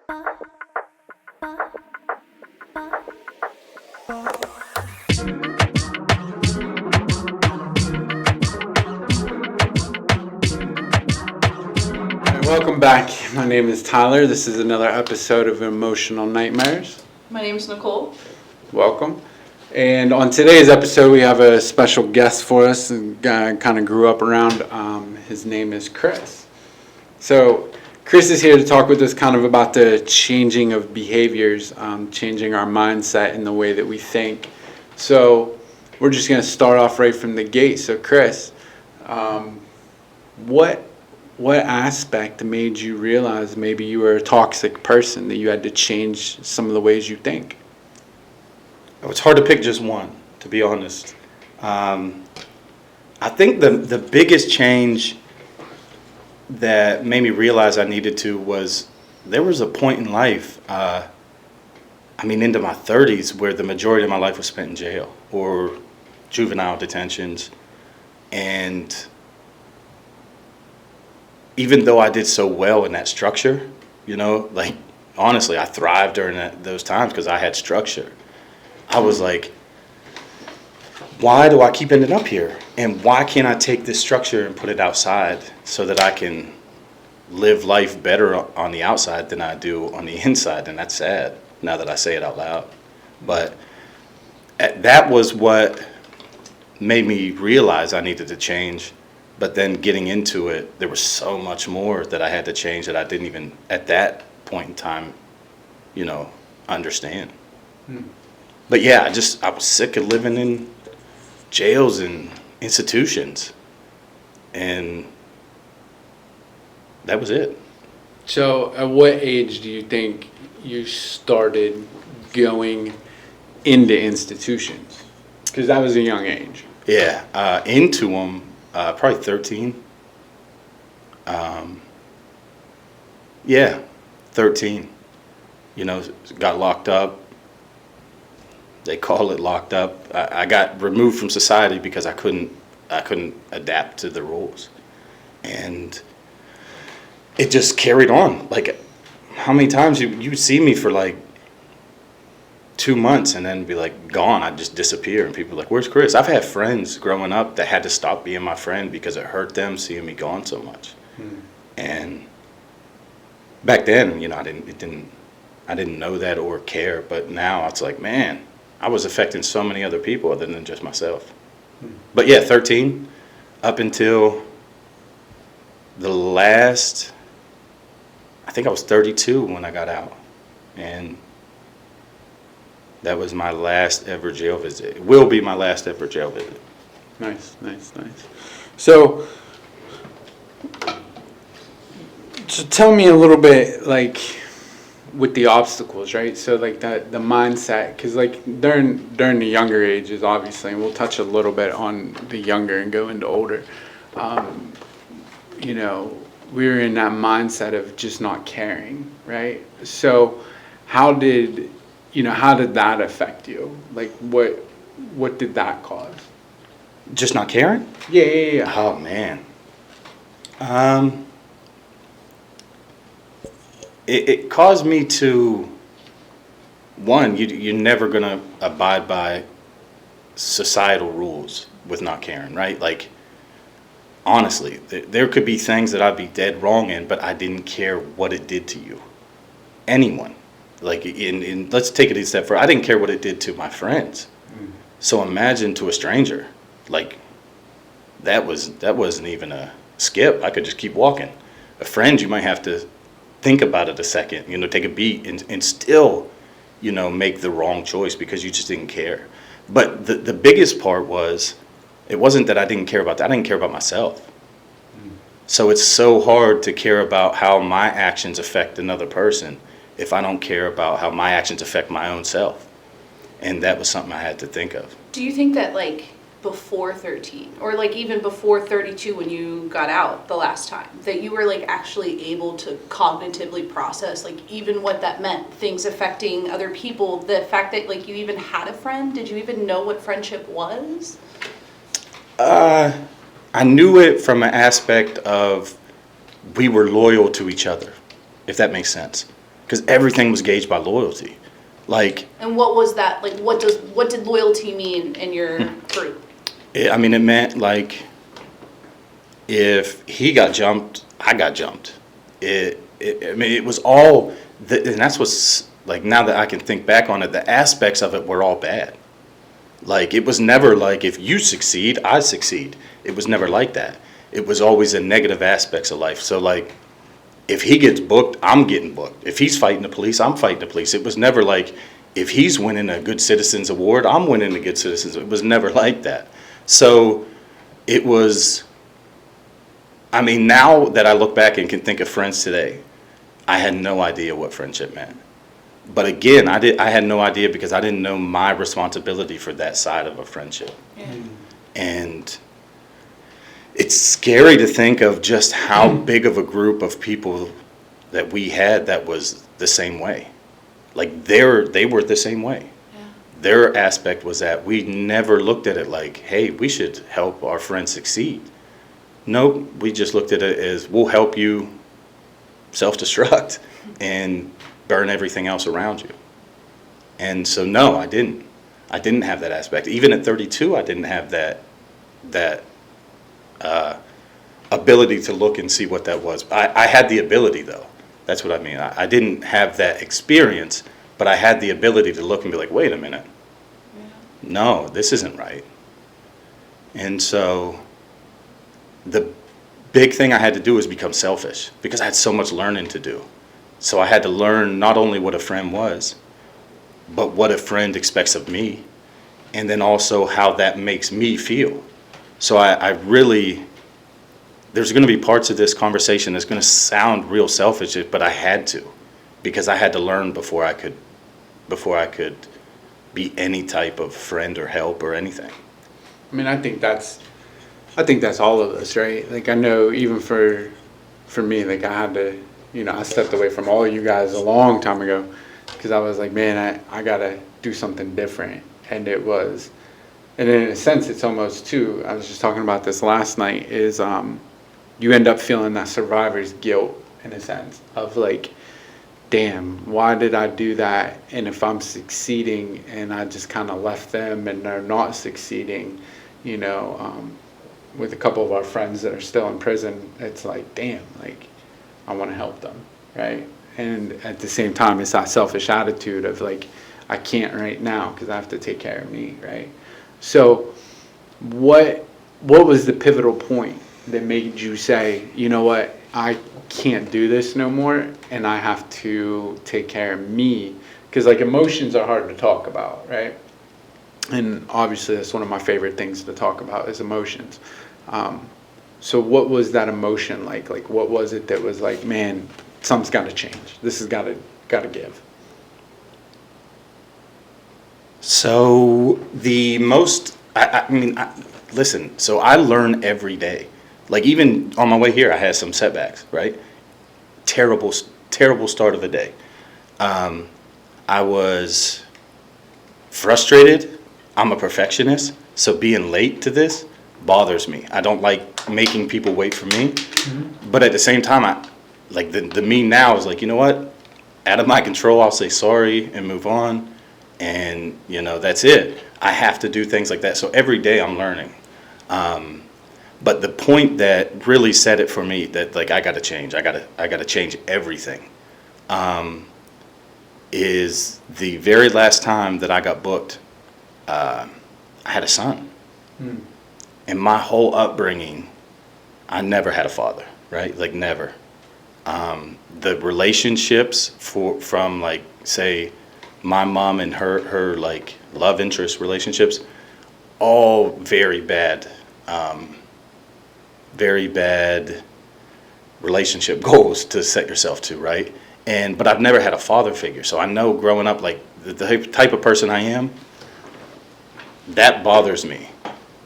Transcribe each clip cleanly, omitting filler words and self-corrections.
Welcome back. My name is Tyler. This is another episode of Emotional Nightmares. My name is Nicole. Welcome. And on today's episode, we have a special guest for us. A guy I kind of grew up around. His name is Chris. So Chris is here to talk with us kind of about the changing of behaviors, changing our mindset and the way that we think. So we're just going to start off right from the gate. So Chris, what aspect made you realize maybe you were a toxic person, that you had to change some of the ways you think? It's hard to pick just one, to be honest. I think the biggest change that made me realize I needed to was there was a point in life, into my 30s, where the majority of my life was spent in jail or juvenile detentions. And even though I did so well in that structure, honestly, I thrived during those times because I had structure. I was like, why do I keep ending up here? And why can't I take this structure and put it outside so that I can live life better on the outside than I do on the inside? And that's sad now that I say it out loud. But that was what made me realize I needed to change. But then getting into it, there was so much more that I had to change that I didn't even, at that point in time, understand. But yeah, I was sick of living in jails and institutions. And that was it. So at what age do you think you started going into institutions? Because that was a young age. Yeah, into them. Probably 13. 13. Got locked up. They call it locked up. I got removed from society because I couldn't adapt to the rules. And it just carried on. Like, how many times you see me for like 2 months and then be like gone. I'd just disappear and people are like, where's Chris? I've had friends growing up that had to stop being my friend because it hurt them seeing me gone so much. And back then, I didn't know that or care, but now it's like, man, I was affecting so many other people other than just myself. But yeah, 13 up until I think I was 32 when I got out. And that was my last ever jail visit. It will be my last ever jail visit. Nice. So tell me a little bit, like, with the obstacles, right? So like the mindset, because like during the younger ages, obviously, and we'll touch a little bit on the younger and go into older. We were in that mindset of just not caring, right? So how did that affect you? Like, what did that cause? Just not caring? Yeah. Oh, man. It caused me to, one, you're never going to abide by societal rules with not caring, right? Like, honestly, there could be things that I'd be dead wrong in, but I didn't care what it did to you. Anyone. Like, let's take it a step further. I didn't care what it did to my friends. So imagine to a stranger. Like, that wasn't even a skip. I could just keep walking. A friend, you might have to think about it a second, take a beat and still, make the wrong choice because you just didn't care. But the biggest part was, it wasn't that I didn't care about that. I didn't care about myself. So it's so hard to care about how my actions affect another person if I don't care about how my actions affect my own self. And that was something I had to think of. Do you think that like before 13 or like even before 32 when you got out the last time that you were like actually able to cognitively process like even what that meant, things affecting other people, the fact that like you even had a friend? Did you even know what friendship was? I knew it from an aspect of we were loyal to each other, if that makes sense. because everything was gauged by loyalty. Like, And what was that? Like, what did loyalty mean in your group? I mean, it meant like if he got jumped, I got jumped. I mean, it was all, and that's what's, like, now that I can think back on it, the aspects of it were all bad. Like, it was never like, if you succeed, I succeed. It was never like that. It was always the negative aspects of life. So, like, if he gets booked, I'm getting booked. If he's fighting the police, I'm fighting the police. It was never like, if he's winning a Good Citizens Award, I'm winning a Good Citizens. It was never like that. So it was, I mean, now that I look back and can think of friends today, I had no idea what friendship meant. But again, I had no idea because I didn't know my responsibility for that side of a friendship. Yeah. And it's scary to think of just how big of a group of people that we had that was the same way. Like, they were the same way. Yeah. Their aspect was that we never looked at it like, hey, we should help our friends succeed. Nope, we just looked at it as, we'll help you self-destruct and burn everything else around you. And so, no, I didn't have that aspect. Even at 32, I didn't have that ability to look and see what that was. I had the ability, though. That's what I mean. I didn't have that experience, but I had the ability to look and be like, wait a minute. Yeah. No, this isn't right. And so the big thing I had to do was become selfish because I had so much learning to do. So I had to learn not only what a friend was, but what a friend expects of me, and then also how that makes me feel. So I really, there's going to be parts of this conversation that's going to sound real selfish, but I had to, because I had to learn before I could be any type of friend or help or anything. I mean, I think that's all of us, right? Like, I know even for me, like, I had to, I stepped away from all you guys a long time ago because I was like, man, I gotta do something different. And in a sense, it's almost too, I was just talking about this last night, is you end up feeling that survivor's guilt in a sense of like, damn, why did I do that? And if I'm succeeding and I just kind of left them and they're not succeeding, with a couple of our friends that are still in prison, it's like, damn, like, I want to help them, right? And at the same time, it's that selfish attitude of like, I can't right now because I have to take care of me, right? So what was the pivotal point that made you say, you know what, I can't do this no more and I have to take care of me? Because like emotions are hard to talk about, right? And obviously that's one of my favorite things to talk about is emotions. So what was that emotion like? Like, what was it that was like, man, something's got to change. This has got to give. So the most, listen, so I learn every day. Like, even on my way here, I had some setbacks, right? Terrible start of the day. I was frustrated. I'm a perfectionist, so being late to this bothers me. I don't like making people wait for me. Mm-hmm. But at the same time, the me now is like, you know what? Out of my control, I'll say sorry and move on. And, that's it. I have to do things like that. So every day I'm learning. But the point that really said it for me, that like I got to change. I got to change everything. Is the very last time that I got booked, I had a son. Mm. And my whole upbringing, I never had a father, right? Like, never. The relationships from like, say, my mom and her like love interest relationships, all very bad relationship goals to set yourself to, right? But I've never had a father figure, so I know growing up, like the type of person I am, that bothers me.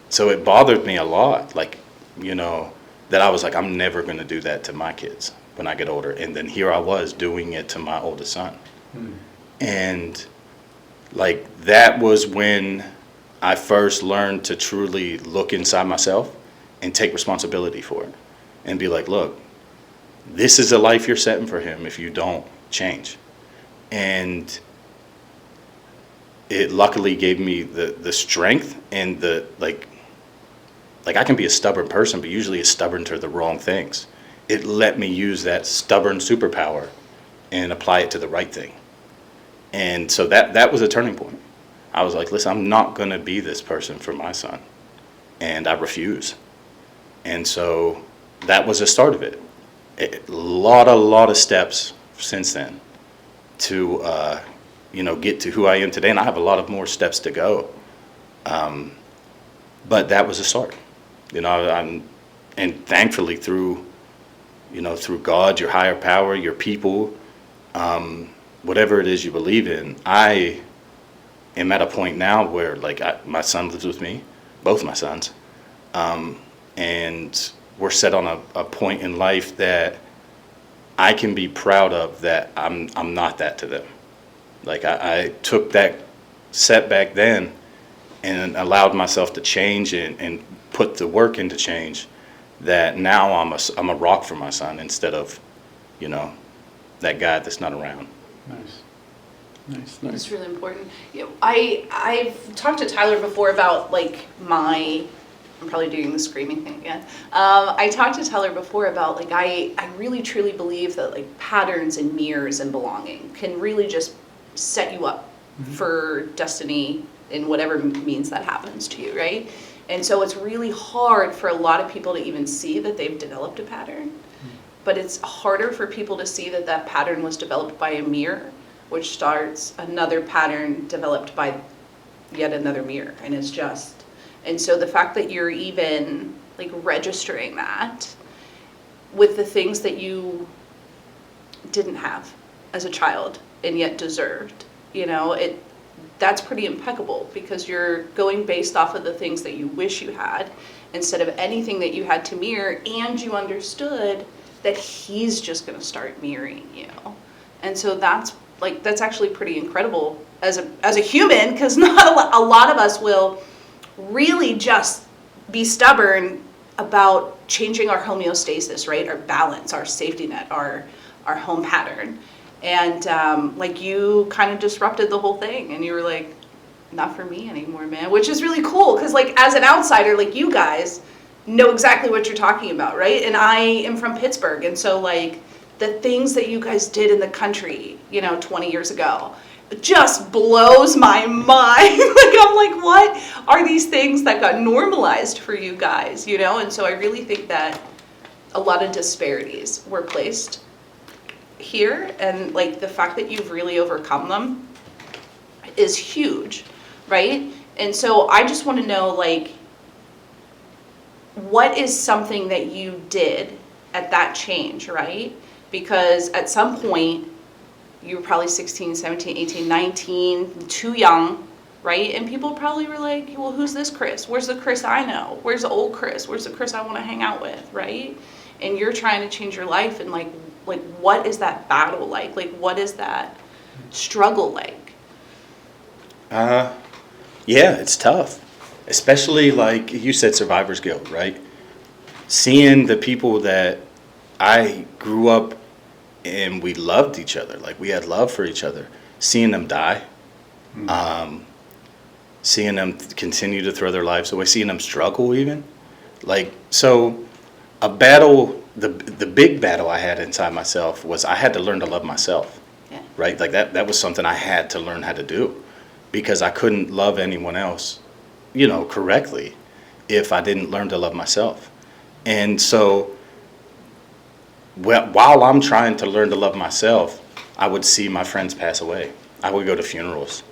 So it bothered me a lot, like, that I was like, I'm never going to do that to my kids when I get older. And then here I was doing it to my oldest son. Hmm. And like, that was when I first learned to truly look inside myself and take responsibility for it and be like, look, this is a life you're setting for him if you don't change. And it luckily gave me the strength and the, like I can be a stubborn person, but usually it's stubborn to the wrong things. It let me use that stubborn superpower and apply it to the right thing. And so that was a turning point. I was like, listen, I'm not going to be this person for my son. And I refuse. And so that was the start of it. A lot of steps since then to, get to who I am today. And I have a lot of more steps to go. But that was the start. And thankfully through God, your higher power, your people, whatever it is you believe in, I am at a point now where my son lives with me, both my sons, and we're set on a point in life that I can be proud of, that I'm not that to them. I took that setback then and allowed myself to change and put the work into change, that now I'm a rock for my son instead of, that guy that's not around. Nice. It's really important. I've talked to Tyler before about I'm probably doing the screaming thing again. I talked to Tyler before about I really truly believe that patterns and mirrors and belonging can really just set you up for destiny in whatever means that happens to you, right? And so it's really hard for a lot of people to even see that they've developed a pattern, but it's harder for people to see that pattern was developed by a mirror, which starts another pattern developed by yet another mirror. And so the fact that you're even registering that with the things that you didn't have as a child and yet deserved, that's pretty impeccable, because you're going based off of the things that you wish you had instead of anything that you had to mirror, and you understood that he's just going to start mirroring you. And so that's actually pretty incredible as a human, because not a lot of us will really just be stubborn about changing our homeostasis, right? Our balance, our safety net, our home pattern. And you kind of disrupted the whole thing, and you were like, not for me anymore, man, which is really cool, because as an outsider, you guys know exactly what you're talking about, right? And I am from Pittsburgh, and so the things that you guys did in the country, 20 years ago, just blows my mind. I'm like, what are these things that got normalized for you guys, And so I really think that a lot of disparities were placed here, and the fact that you've really overcome them is huge, right? And so I just want to know, what is something that you did at that change, right? Because at some point you were probably 16, 17, 18, 19, too young, right? And people probably were like, well, who's this Chris? Where's the Chris I know? Where's the old Chris? Where's the Chris I want to hang out with, right? And you're trying to change your life, and what is that battle like? What is that struggle like? Yeah, it's tough. Especially you said, survivor's guilt, right? Seeing the people that I grew up and we loved each other, we had love for each other, seeing them die, seeing them continue to throw their lives away, seeing them struggle even. So a battle, the big battle I had inside myself was I had to learn to love myself, right? That was something I had to learn how to do, because I couldn't love anyone else, correctly if I didn't learn to love myself. And so while I'm trying to learn to love myself, I would see my friends pass away. I would go to funerals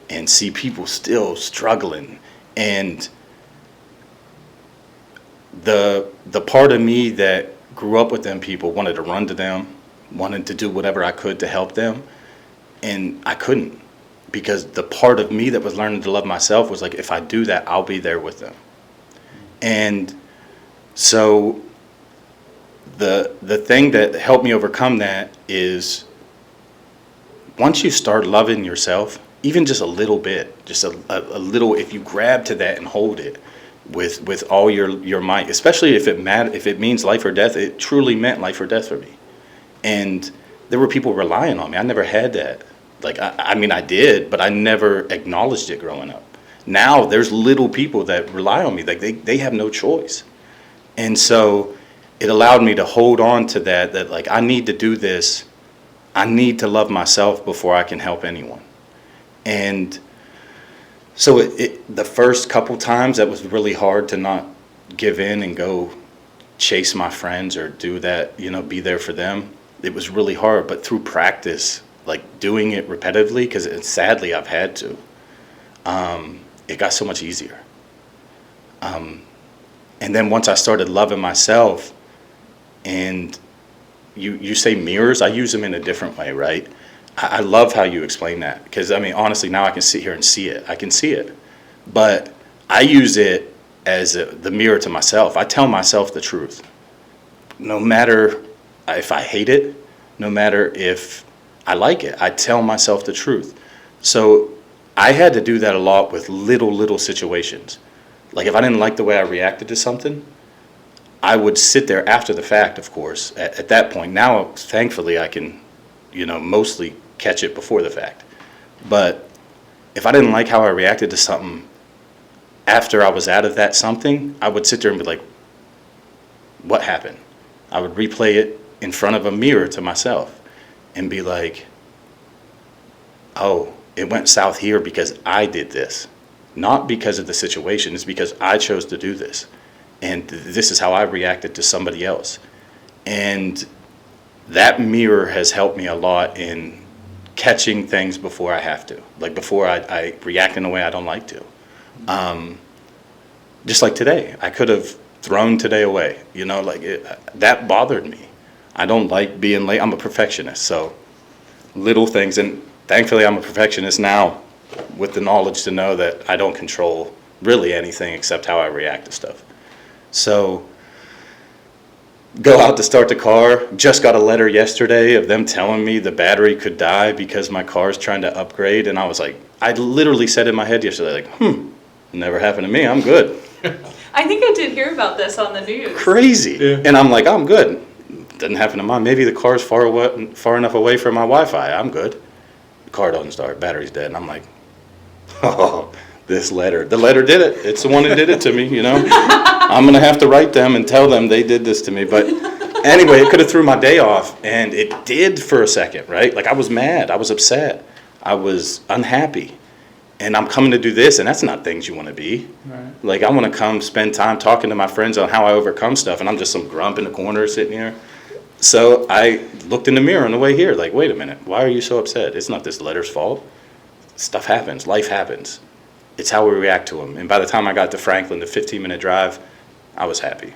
and see people still struggling, and the part of me that grew up with them people wanted to run to them, wanted to do whatever I could to help them, and I couldn't, because the part of me that was learning to love myself was if I do that, I'll be there with them. And so the thing that helped me overcome that is, once you start loving yourself, even just a little bit, just a little, if you grab to that and hold it with all your might, especially if it means life or death. It truly meant life or death for me. And there were people relying on me. I never had that Like, I mean, I did, but I never acknowledged it growing up. Now there's little people that rely on me. Like, they have no choice. And so it allowed me to hold on to that like, I need to do this. I need to love myself before I can help anyone. And so the first couple times, that was really hard to not give in and go chase my friends or do that, be there for them. It was really hard, but through practice, like doing it repetitively, because sadly I've had to, it got so much easier. And then once I started loving myself, and you say mirrors, I use them in a different way, right? I love how you explain that, because I mean, honestly, now I can sit here and see it. I can see it, but I use it as the mirror to myself. I tell myself the truth, no matter if I hate it, no matter if I like it. I tell myself the truth. So I had to do that a lot with little situations. Like, if I didn't like the way I reacted to something, I would sit there after the fact, of course, at that point. Now, thankfully, I can, mostly catch it before the fact. But if I didn't like how I reacted to something after I was out of that something, I would sit there and be like, what happened? I would replay it in front of a mirror to myself and be like, oh, it went south here because I did this. Not because of the situation, it's because I chose to do this. And this is how I reacted to somebody else. And that mirror has helped me a lot in catching things before I have to. Like, before I react in a way I don't like to. Just like today, I could have thrown today away. That bothered me. I don't like being late. I'm a perfectionist, so little things. And thankfully, I'm a perfectionist now with the knowledge to know that I don't control really anything except how I react to stuff. So go out to start the car. Just got a letter yesterday of them telling me the battery could die because my car's trying to upgrade. And I was like, I literally said in my head yesterday, like, never happened to me. I'm good. I think I did hear about this on the news. Crazy. Yeah. And I'm like, I'm good. Doesn't happen to mine. Maybe the car's far enough away from my Wi-Fi. I'm good. The car doesn't start. Battery's dead. And I'm like, oh, this letter. The letter did it. It's the one that did it to me, I'm going to have to write them and tell them they did this to me. But anyway, it could have threw my day off. And it did for a second, right? Like, I was mad. I was upset. I was unhappy. And I'm coming to do this, and that's not things you want to be. Right. Like, I want to come spend time talking to my friends on how I overcome stuff, and I'm just some grump in the corner sitting here. So I looked in the mirror on the way here, like, wait a minute, why are you so upset? It's not this letter's fault. Stuff happens. Life happens. It's how we react to them. And by the time I got to Franklin, the 15-minute drive, I was happy.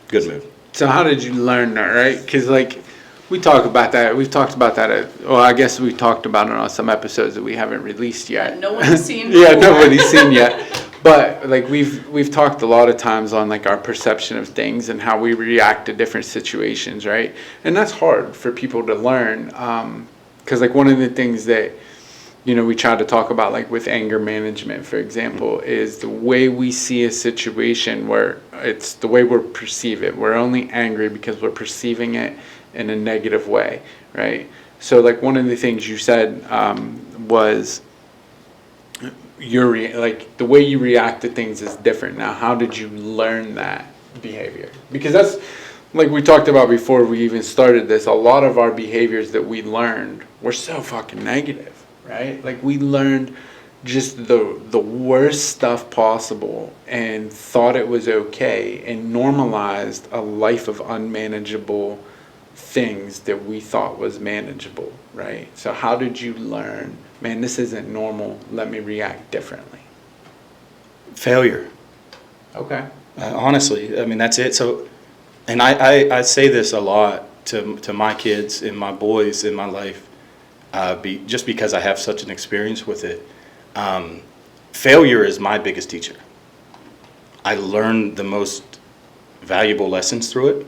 Good mood. So how did you learn that, right? Because, like, we talk about that. We've talked about that. I guess we talked about it on some episodes that we haven't released yet. No one's seen. Yeah, nobody's seen yet. But like we've talked a lot of times on like our perception of things and how we react to different situations, right? And that's hard for people to learn, because like one of the things that we try to talk about, like with anger management, for example, is the way we see a situation where it's the way we perceive it. We're only angry because we're perceiving it in a negative way, right? So like one of the things you said was like the way you react to things is different. Now, how did you learn that behavior? Because that's like we talked about before we even started this. A lot of our behaviors that we learned were so fucking negative, right? Like we learned just the worst stuff possible and thought it was okay and normalized a life of unmanageable things that we thought was manageable, right? So how did you learn, man, this isn't normal, let me react differently? Failure. Okay. Honestly, I mean, that's it. So, and I say this a lot to my kids and my boys in my life, just because I have such an experience with it. Failure is my biggest teacher. I learned the most valuable lessons through it.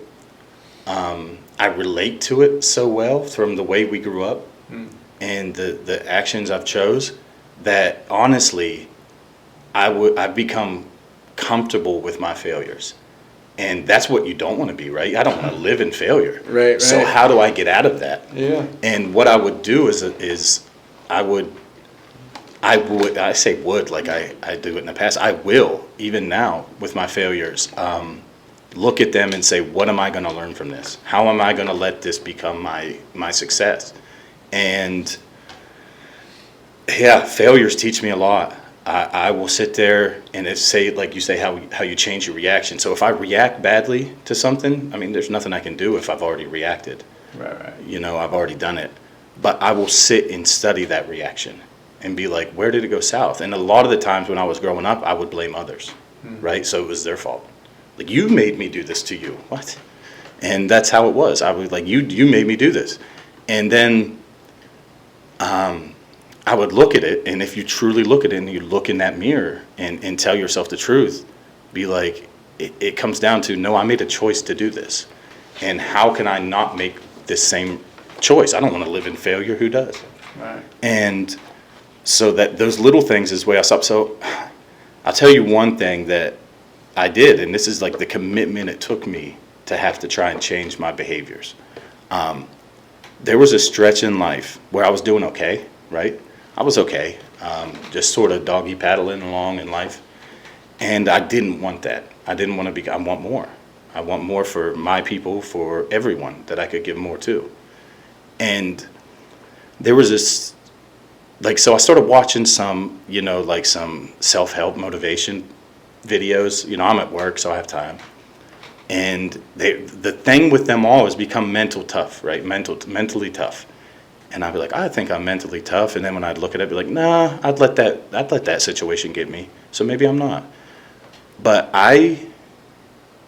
I relate to it so well from the way we grew up and the actions I've chose that honestly, I've become comfortable with my failures. And that's what you don't want to be, right? I don't want to live in failure. Right. So how do I get out of that? Yeah. And what I would do is I say would, like I do it in the past. I will, even now with my failures, look at them and say, what am I going to learn from this? How am I going to let this become my success? And yeah, failures teach me a lot. I will sit there and say, like you say, how you change your reaction. So if I react badly to something, I mean, there's nothing I can do if I've already reacted. Right. I've already done it. But I will sit and study that reaction and be like, where did it go south? And a lot of the times when I was growing up, I would blame others, right? So it was their fault. Like, you made me do this to you. What? And that's how it was. I was like, you made me do this. And then I would look at it, and if you truly look at it and you look in that mirror and tell yourself the truth, be like, it comes down to, no, I made a choice to do this. And how can I not make this same choice? I don't want to live in failure. Who does? Right. And so that those little things is the way I stop. So I'll tell you one thing that I did, and this is like the commitment it took me to have to try and change my behaviors. There was a stretch in life where I was doing okay, right? I was okay, just sort of doggy paddling along in life. And I didn't want that. I didn't want to be, I want more. I want more for my people, for everyone that I could give more to. And there was this, like, so I started watching some, like some self-help motivation videos. I'm at work, so I have time. And the thing with them all is become mental tough, right? Mentally tough. And I'd be like, I think I'm mentally tough. And then when I'd look at it, I'd be like, nah, I'd let that situation get me. So maybe I'm not. But I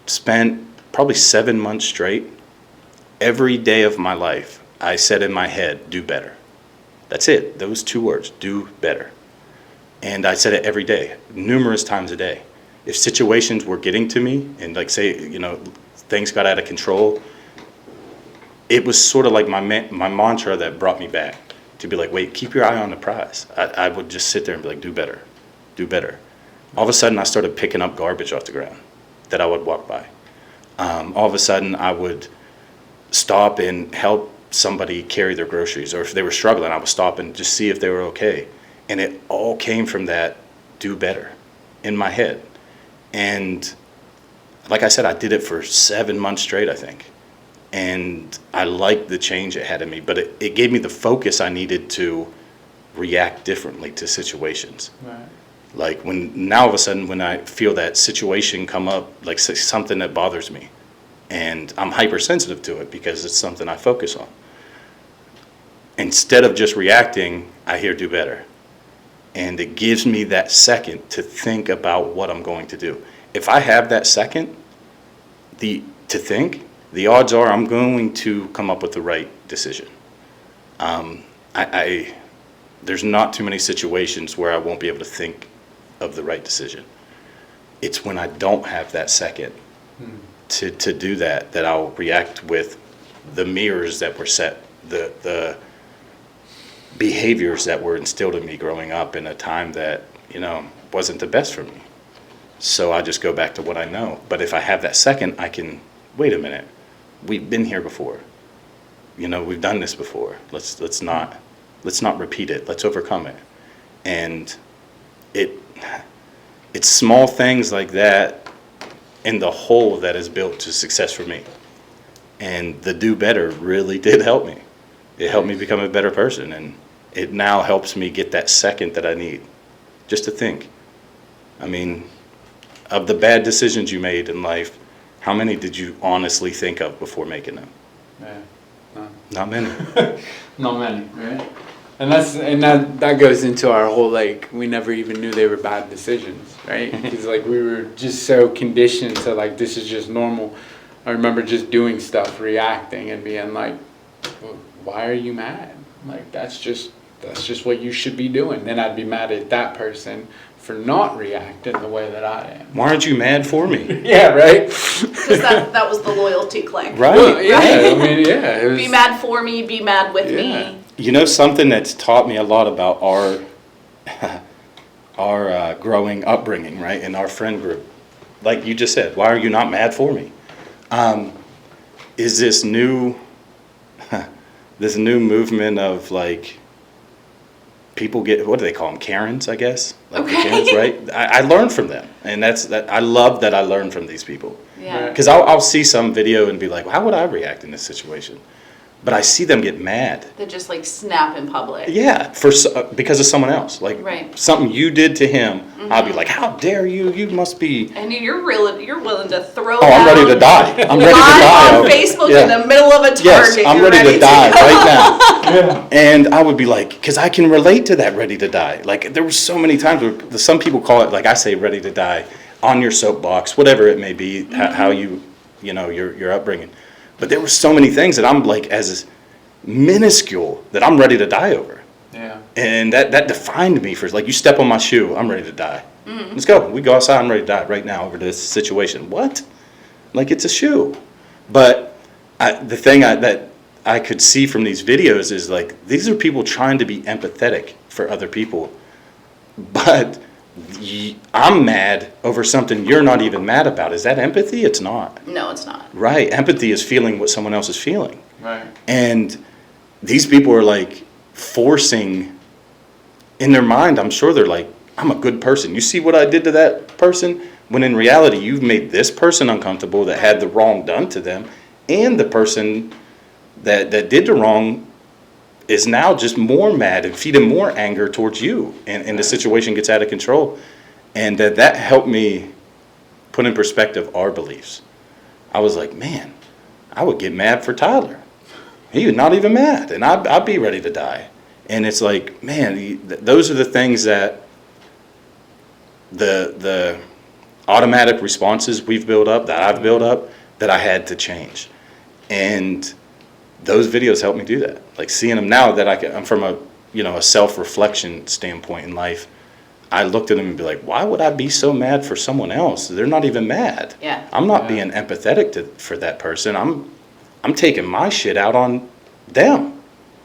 spent probably 7 months straight. Every day of my life, I said in my head, do better. That's it. Those 2 words, do better. And I said it every day, numerous times a day. If situations were getting to me and, like, say, things got out of control, it was sort of like my mantra that brought me back to be like, wait, keep your eye on the prize. I would just sit there and be like, do better, do better. All of a sudden, I started picking up garbage off the ground that I would walk by. All of a sudden, I would stop and help somebody carry their groceries, or if they were struggling, I would stop and just see if they were okay. And it all came from that do better in my head. And like I said, I did it for 7 months straight, I think. And I liked the change it had in me, but it gave me the focus I needed to react differently to situations. Right. Like now all of a sudden when I feel that situation come up, like something that bothers me, and I'm hypersensitive to it because it's something I focus on. Instead of just reacting, I hear do better. And it gives me that second to think about what I'm going to do. If I have that second to think, the odds are I'm going to come up with the right decision. There's not too many situations where I won't be able to think of the right decision. It's when I don't have that second to do that I'll react with the mirrors that were set, the behaviors that were instilled in me growing up in a time that, wasn't the best for me. So I just go back to what I know. But if I have that second, I can, wait a minute, we've been here before. We've done this before. Let's not repeat it. Let's overcome it. And it's small things like that in the whole that is built to success for me. And the do better really did help me. It helped me become a better person, and it now helps me get that second that I need, just to think. I mean, of the bad decisions you made in life, how many did you honestly think of before making them? Yeah. No. Not many. Not many, right? And that goes into our whole, like, we never even knew they were bad decisions, right? Because, like, we were just so conditioned to, like, this is just normal. I remember just doing stuff, reacting, and being like, well, why are you mad? Like, that's just what you should be doing. Then I'd be mad at that person for not reacting the way that I am. Why aren't you mad for me? Yeah, right? Because that was the loyalty cling. Right. Well, yeah, I mean, yeah. It was, Be mad for me, be mad with me. Something that's taught me a lot about our growing upbringing, right, in our friend group. Like you just said, why are you not mad for me? Is this new movement of, like, people get, what do they call them? Karens, I guess. Like the Okay. Karens, right? I learned from them, and I love that I learned from these people. Yeah. Because I'll see some video and be like, how would I react in this situation? But I see them get mad. That just like snap in public. Yeah, because of someone else. Like Right. something you did to him, I'll be like, how dare you? You must be. And you're willing to throw Oh, I'm ready down to die. I'm ready to die. live on Facebook Yeah. in the middle of a Target. Yes, I'm You're ready to die go. right now. And I would be like, because I can relate to that ready to die. Like there were so many times where some people call it, like I say, ready to die on your soapbox, whatever it may be, how you know, your upbringing. But there were so many things that I'm like, as minuscule, that I'm ready to die over. Yeah. And that defined me for, like, you step on my shoe, I'm ready to die. Let's go. We go outside, I'm ready to die right now over this situation. What? Like, it's a shoe. But the thing that I could see from these videos is, like, these are people trying to be empathetic for other people. But I'm mad over something you're not even mad about. Is that empathy? It's not. No, it's not. Right. Empathy is feeling what someone else is feeling. Right. And these people are like forcing in their mind, I'm sure they're like, I'm a good person. You see what I did to that person? When in reality, you've made this person uncomfortable that had the wrong done to them, and the person that did the wrong is now just more mad and feeding more anger towards you, and the situation gets out of control. And that helped me put in perspective our beliefs. I was like, man, I would get mad for Tyler. He was not even mad, and I'd be ready to die. And it's like, man, those are the things that the automatic responses we've built up, that I've built up, that I had to change. And those videos helped me do that. Like seeing them now that I'm from a self-reflection standpoint in life, I looked at them and be like, why would I be so mad for someone else? They're not even mad. Yeah. I'm not being empathetic for that person. I'm taking my shit out on them.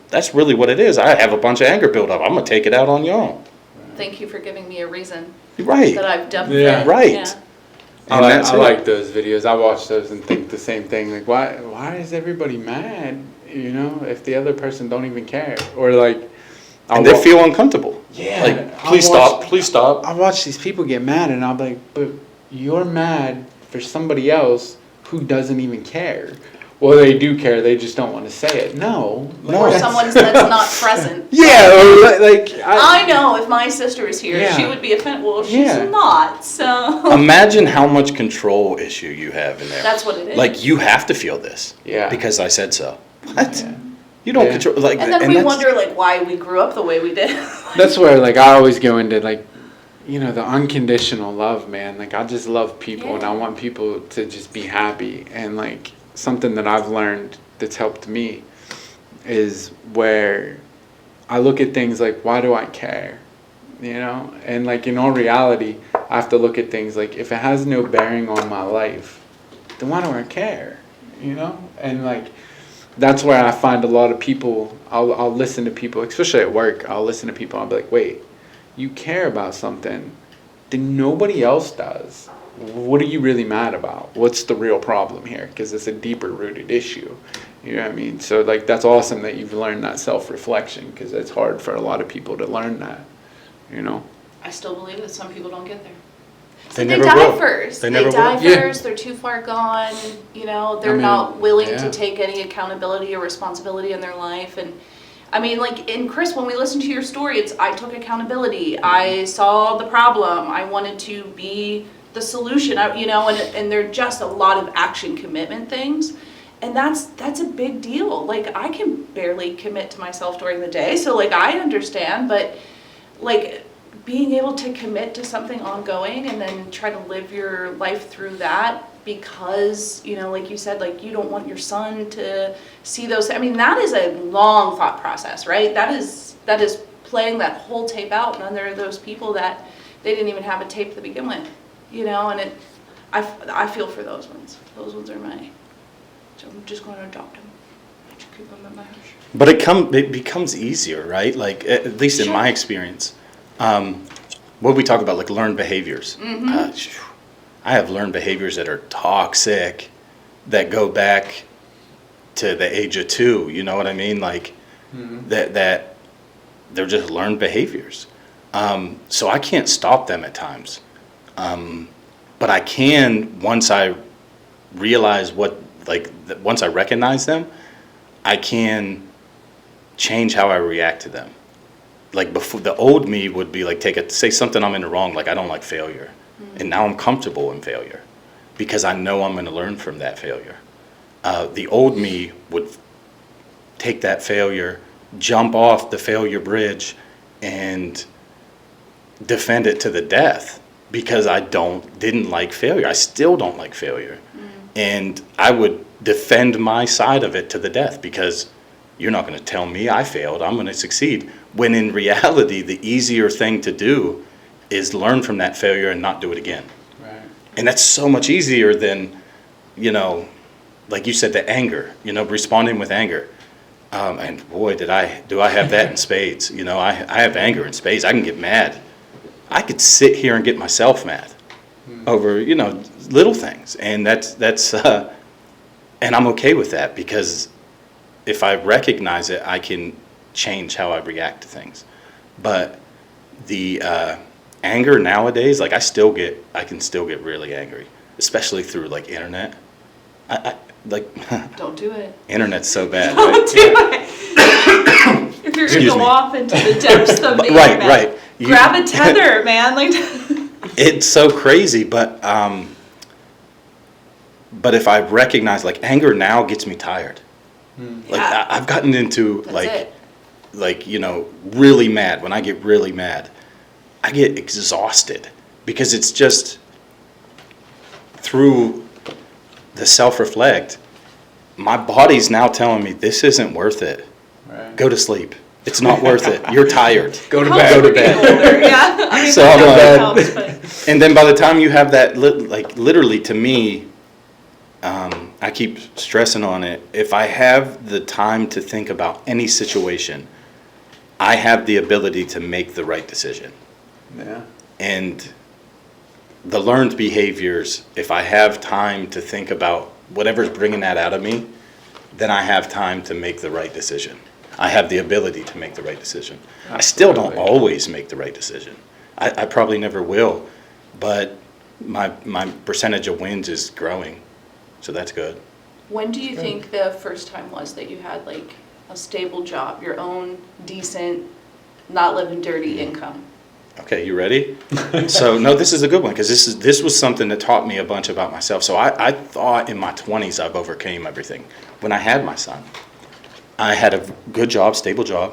That's really what it is. I have a bunch of anger built up. I'm going to take it out on y'all. Thank you for giving me a reason Right. that I've done. Yeah. Right. Yeah. I that's it. like those videos. I watch those and think the same thing. Like, why is everybody mad? You know, if the other person don't even care, or like, And they feel uncomfortable. Yeah. Like, please stop. Please stop. I watch these people get mad, and I'll be like, but you're mad for somebody else who doesn't even care. Well, they do care. They just don't want to say it. No. No. Or someone that's not present. Yeah. Or like I know if my sister was here, Yeah. she would be offended. Well, she's Yeah. not, so. Imagine how much control issue you have in there. That's what it is. Like, you have to feel this. Yeah. Because I said so. What? Yeah. You don't Yeah. control, like, And then we that's- wonder, like, why we grew up the way we did. That's where like I always go into like, you know, the unconditional love, man. Like I just love people, and I want people to just be happy. And like something that I've learned that's helped me is where I look at things like, why do I care? You know? And like in all reality, I have to look at things like, if it has no bearing on my life, then why do I care? You know? And like that's where I find a lot of people, I'll listen to people, especially at work, I'll listen to people, I'll be like, wait, you care about something that nobody else does. What are you really mad about? What's the real problem here? Because it's a deeper rooted issue. You know what I mean? So like that's awesome that you've learned that self-reflection, because it's hard for a lot of people to learn that, you know? I still believe that some people don't get there. They They never die will. first. They They never die will. Yeah. first. They're too far gone. You know, they're I mean, not willing yeah. to take any accountability or responsibility in their life. And I mean, like in Chris, when we listen to your story, it's I took accountability. I saw the problem. I wanted to be the solution. You know, and they're just a lot of action commitment things. And that's a big deal. Like I can barely commit to myself during the day, so like I understand, but like being able to commit to something ongoing and then try to live your life through that because, you know, like you said, like you don't want your son to see those. I mean, that is a long thought process, right? That is playing that whole tape out, and then there are those people that they didn't even have a tape to begin with, you know, and I feel for those ones. Those ones are mine. So I'm just going to adopt them. Just keep them in my house. But it becomes easier, right? Like, at least in Sure. my experience. What we talk about, like learned behaviors. I have learned behaviors that are toxic, that go back to the age of 2. You know what I mean? Like that they're just learned behaviors. So I can't stop them at times. But I can, once I realize once I recognize them, I can change how I react to them. Like before, the old me would be like, say something I'm in the wrong, like I don't like failure. And now I'm comfortable in failure because I know I'm going to learn from that failure. The old me would take that failure, jump off the failure bridge, and defend it to the death because I didn't like failure. I still don't like failure. And I would defend my side of it to the death because you're not going to tell me I failed. I'm going to succeed. When in reality, the easier thing to do is learn from that failure and not do it again. Right. And that's so much easier than, like you said, the anger, responding with anger. And boy, do I have that in spades. I have anger in spades. I can get mad. I could sit here and get myself mad over, little things. And that's and I'm okay with that because if I recognize it, I can change how I react to things. But the anger nowadays, like I can still get really angry, especially through like internet. I Don't do it. Internet's so bad. Don't Right? do it. If you're Excuse gonna me. go off into the depths of the Right, internet, right. grab a tether, man. Like, It's so crazy, but if I recognize, like, anger now gets me tired. Like Yeah. I've gotten into That's it. really mad. When I get really mad, I get exhausted because it's just through the self-reflect. My body's now telling me this isn't worth it. Right. Go to sleep. It's not worth it. You're tired. Go to Helps bed. we're getting older, yeah. I mean, So that I'm definitely like- helps, but And then by the time you have that, literally to me, I keep stressing on it. If I have the time to think about any situation, I have the ability to make the right decision. Yeah. And the learned behaviors, if I have time to think about whatever's bringing that out of me, then I have time to make the right decision. I have the ability to make the right decision. I still don't Absolutely. always make the right decision. I probably never will, but my percentage of wins is growing, so that's good. when do you think the first time was that you had like a stable job, your own decent, not living dirty income? Okay, you ready? So no, this is a good one because this was something that taught me a bunch about myself. So I thought in my 20s I've overcame everything. When I had my son, I had a good job, stable job.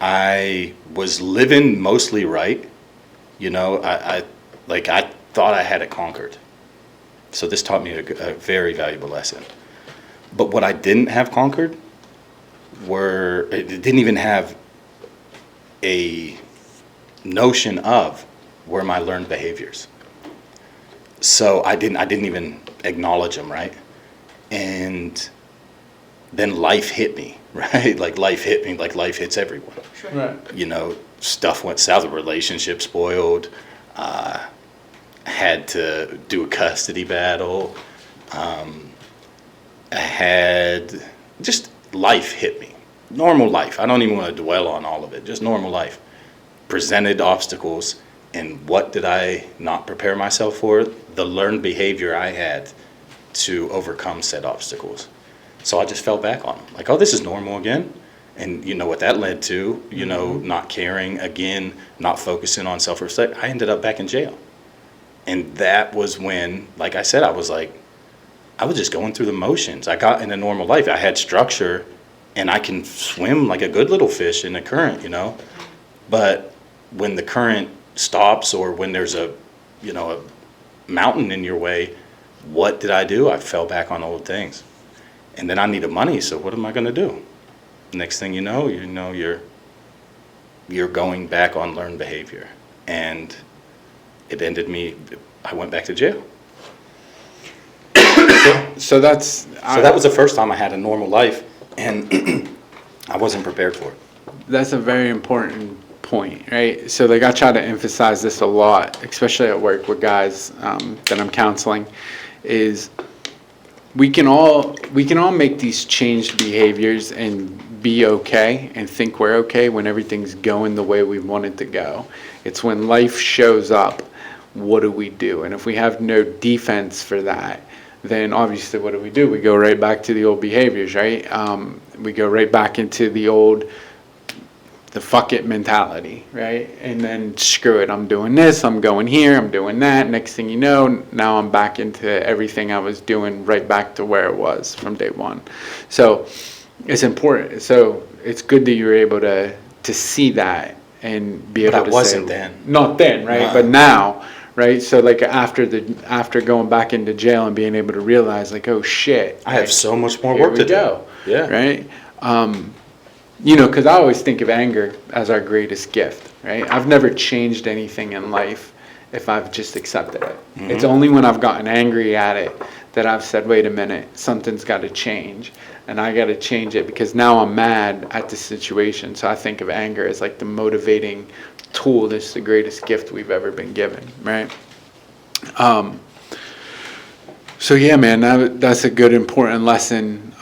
I was living mostly right. I thought I had it conquered. So this taught me a very valuable lesson. But what I didn't have conquered it didn't even have a notion of were my learned behaviors. So I didn't even acknowledge them, right? And then life hit me, right? Like life hit me like life hits everyone. Sure. Right. Stuff went south, the relationship spoiled, had to do a custody battle, I had just life hit me. Normal life. I don't even want to dwell on all of it, just normal life. Presented obstacles, and what did I not prepare myself for? The learned behavior I had to overcome said obstacles. So I just fell back on them. Like, oh, this is normal again. And you know what that led to, not caring again, not focusing on self-respect. I ended up back in jail. And that was when, like I said, I was just going through the motions. I got in a normal life. I had structure, and I can swim like a good little fish in the current, But when the current stops or when there's a mountain in your way, what did I do? I fell back on old things. And then I needed money, so what am I going to do? Next thing you know, you're going back on learned behavior. And it ended I went back to jail. So that was the first time I had a normal life, and I wasn't prepared for it. That's a very important point, right? So I try to emphasize this a lot, especially at work with guys that I'm counseling, is we can all make these changed behaviors and be okay and think we're okay when everything's going the way we want it to go. It's when life shows up, what do we do? And if we have no defense for that, then obviously what do? We go right back to the old behaviors, right? We go right back into the fuck it mentality, right? And then screw it, I'm doing this, I'm going here, I'm doing that. Next thing you know, now I'm back into everything I was doing, right back to where it was from day one. So it's important. So it's good that you're able to see that and be able to say. But I wasn't then. Not then, right? But now, right? So like after going back into jail and being able to realize like, oh shit, I have so much more work to do. Yeah. Right? You know, because I always think of anger as our greatest gift, right? I've never changed anything in life if I've just accepted it. Mm-hmm. It's only when I've gotten angry at it that I've said, wait a minute, something's got to change. And I got to change it because now I'm mad at the situation. So I think of anger as like the motivating tool. That's the greatest gift we've ever been given, right? So yeah, man, that's a good, important lesson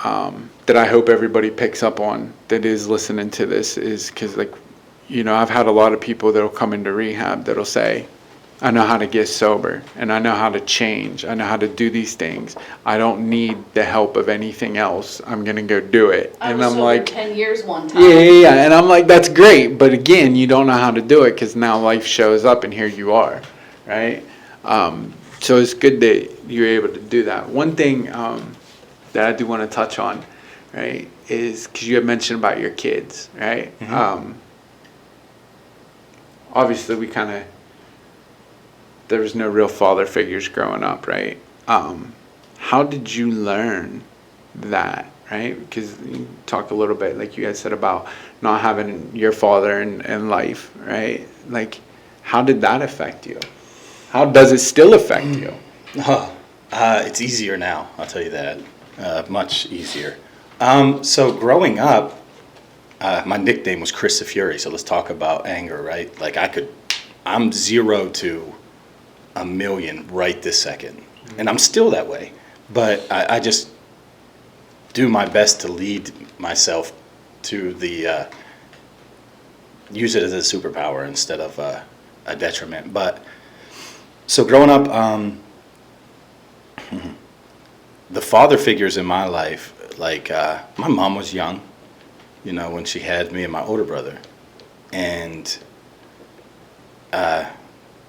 that I hope everybody picks up on that is listening to this, is because, like, you know, I've had a lot of people that'll come into rehab that'll say, I know how to get sober and I know how to change. I know how to do these things. I don't need the help of anything else. I'm going to go do it. And I'm like, 10 years one time. Yeah. And I'm like, that's great. But again, you don't know how to do it because now life shows up and here you are, right? So it's good that you're able to do that. One thing that I do want to touch on, right, is because you had mentioned about your kids, right? Mm-hmm. Obviously, there was no real father figures growing up, right? How did you learn that, right? Because you talked a little bit, like you guys said, about not having your father in life, right? Like, how did that affect you? How does it still affect you? It's easier now, I'll tell you that. Much easier. So growing up, my nickname was Chris the Fury. So let's talk about anger, right? Like I'm 0 to a million right this second. And I'm still that way. But I just do my best to lead myself to use it as a superpower instead of a detriment. But so growing up, the father figures in my life, like my mom was young, you know, when she had me and my older brother. And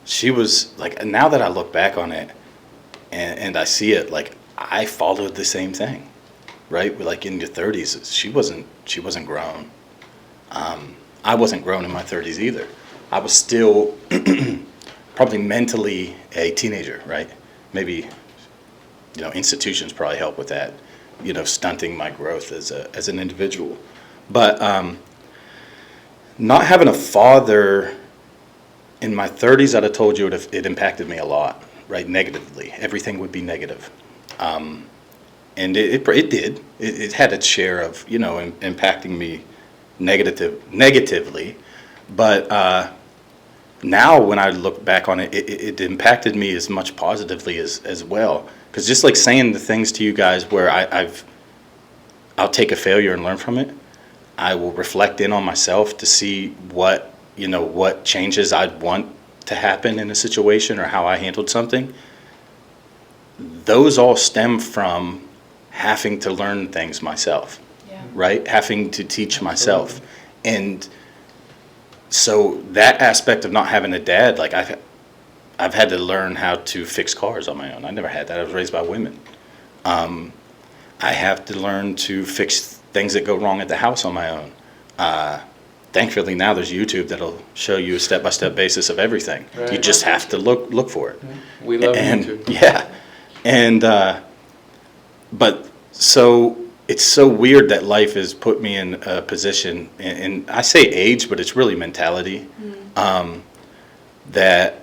she was like, now that I look back on it and I see it, like I followed the same thing, right? Like in your 30s, she wasn't grown. I wasn't grown in my 30s either. I was still probably mentally a teenager, right? Maybe, you know, institutions probably help with that, you know, stunting my growth as an individual. But not having a father in my 30s, I'd have told you it impacted me a lot, right? Negatively. Everything would be negative. And it did. It had its share of, you know, impacting me negatively. But now when I look back on it, it impacted me as much positively as well. Because just like saying the things to you guys where I'll take a failure and learn from it. I will reflect in on myself to see what changes I'd want to happen in a situation or how I handled something. Those all stem from having to learn things myself, right? Having to teach myself. And so that aspect of not having a dad, like I've had to learn how to fix cars on my own. I never had that. I was raised by women. I have to learn to fix things that go wrong at the house on my own. Thankfully now there's YouTube that'll show you a step-by-step basis of everything. Right. You just have to look for it. We love YouTube. Yeah. And but so it's so weird that life has put me in a position, and I say age, but it's really mentality, that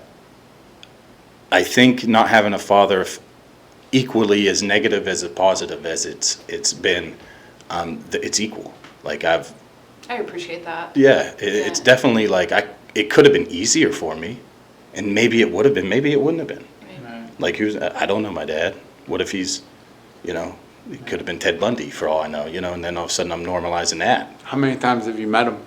I think not having a father equally as negative as a positive as it's been, it's equal. Like I appreciate that. Yeah, it's definitely like it could have been easier for me, and maybe it would have been, maybe it wouldn't have been. Right. Like I don't know my dad. What if he's, You know, it could have been Ted Bundy for all I know, you know, and then all of a sudden I'm normalizing that. How many times have you met him?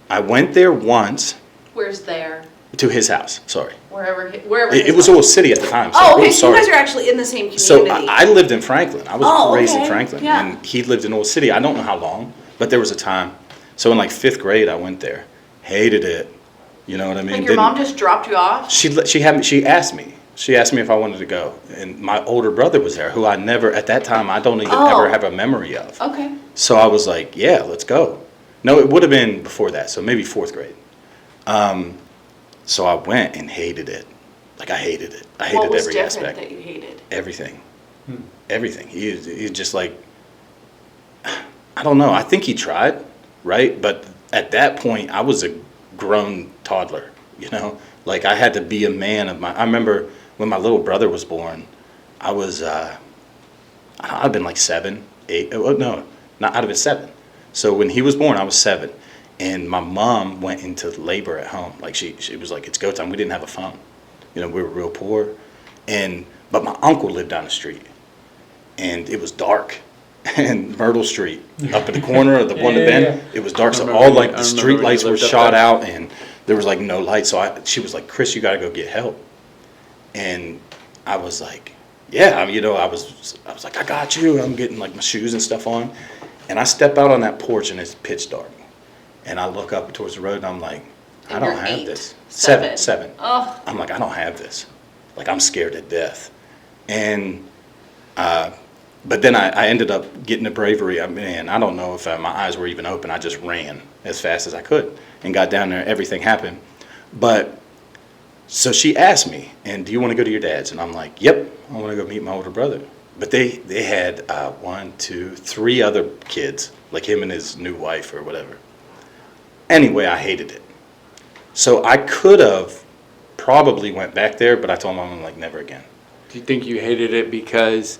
I went there once Where's there? to his house, sorry. Wherever. It was Old City at the time. So, Oh, okay. So sorry. you guys are actually in the same community. So I lived in Franklin. I was raised in okay. Franklin. Yeah. And he lived in Old City. I don't know how long, but there was a time. So in like 5th grade, I went there. Hated it. You know what I mean? Like your mom just dropped you off? She asked me. She asked me if I wanted to go. And my older brother was there, who I never, at that time, I don't even ever have a memory of. Okay. So I was like, yeah, let's go. No, it would have been before that, so maybe 4th grade. So I went and hated it. Like, I hated it. I hated every aspect. What was different that you hated? Everything. Everything. He just like, I don't know. I think he tried, right? But at that point, I was a grown toddler, you know? Like, I had to be a man of my... I remember when my little brother was born, I was... I'd have been like 7, 8... Oh, no, not, I'd have been 7. So when he was born, I was 7. And my mom went into labor at home. Like, she was like, it's go time. We didn't have a phone. You know, we were real poor. But my uncle lived down the street. And it was dark. And Myrtle Street, up in the corner of the one to Bend, it was dark. So all like the street lights were shot out and there was like no light. So she was like, Chris, you got to go get help. And I was like, yeah, you know, I was like, I got you. I'm getting like my shoes and stuff on. And I step out on that porch and it's pitch dark. And I look up towards the road and I'm like, I don't have 8, this. 7. 7. Oh. I'm like, I don't have this. Like, I'm scared to death. And, but then I ended up getting the bravery. I mean, I don't know if my eyes were even open. I just ran as fast as I could and got down there. Everything happened. But, so she asked me, and do you want to go to your dad's? And I'm like, yep, I want to go meet my older brother. But they had 1, 2, 3 other kids, like him and his new wife or whatever. Anyway, I hated it. So I could have probably went back there, but I told my mom, like, never again. Do you think you hated it because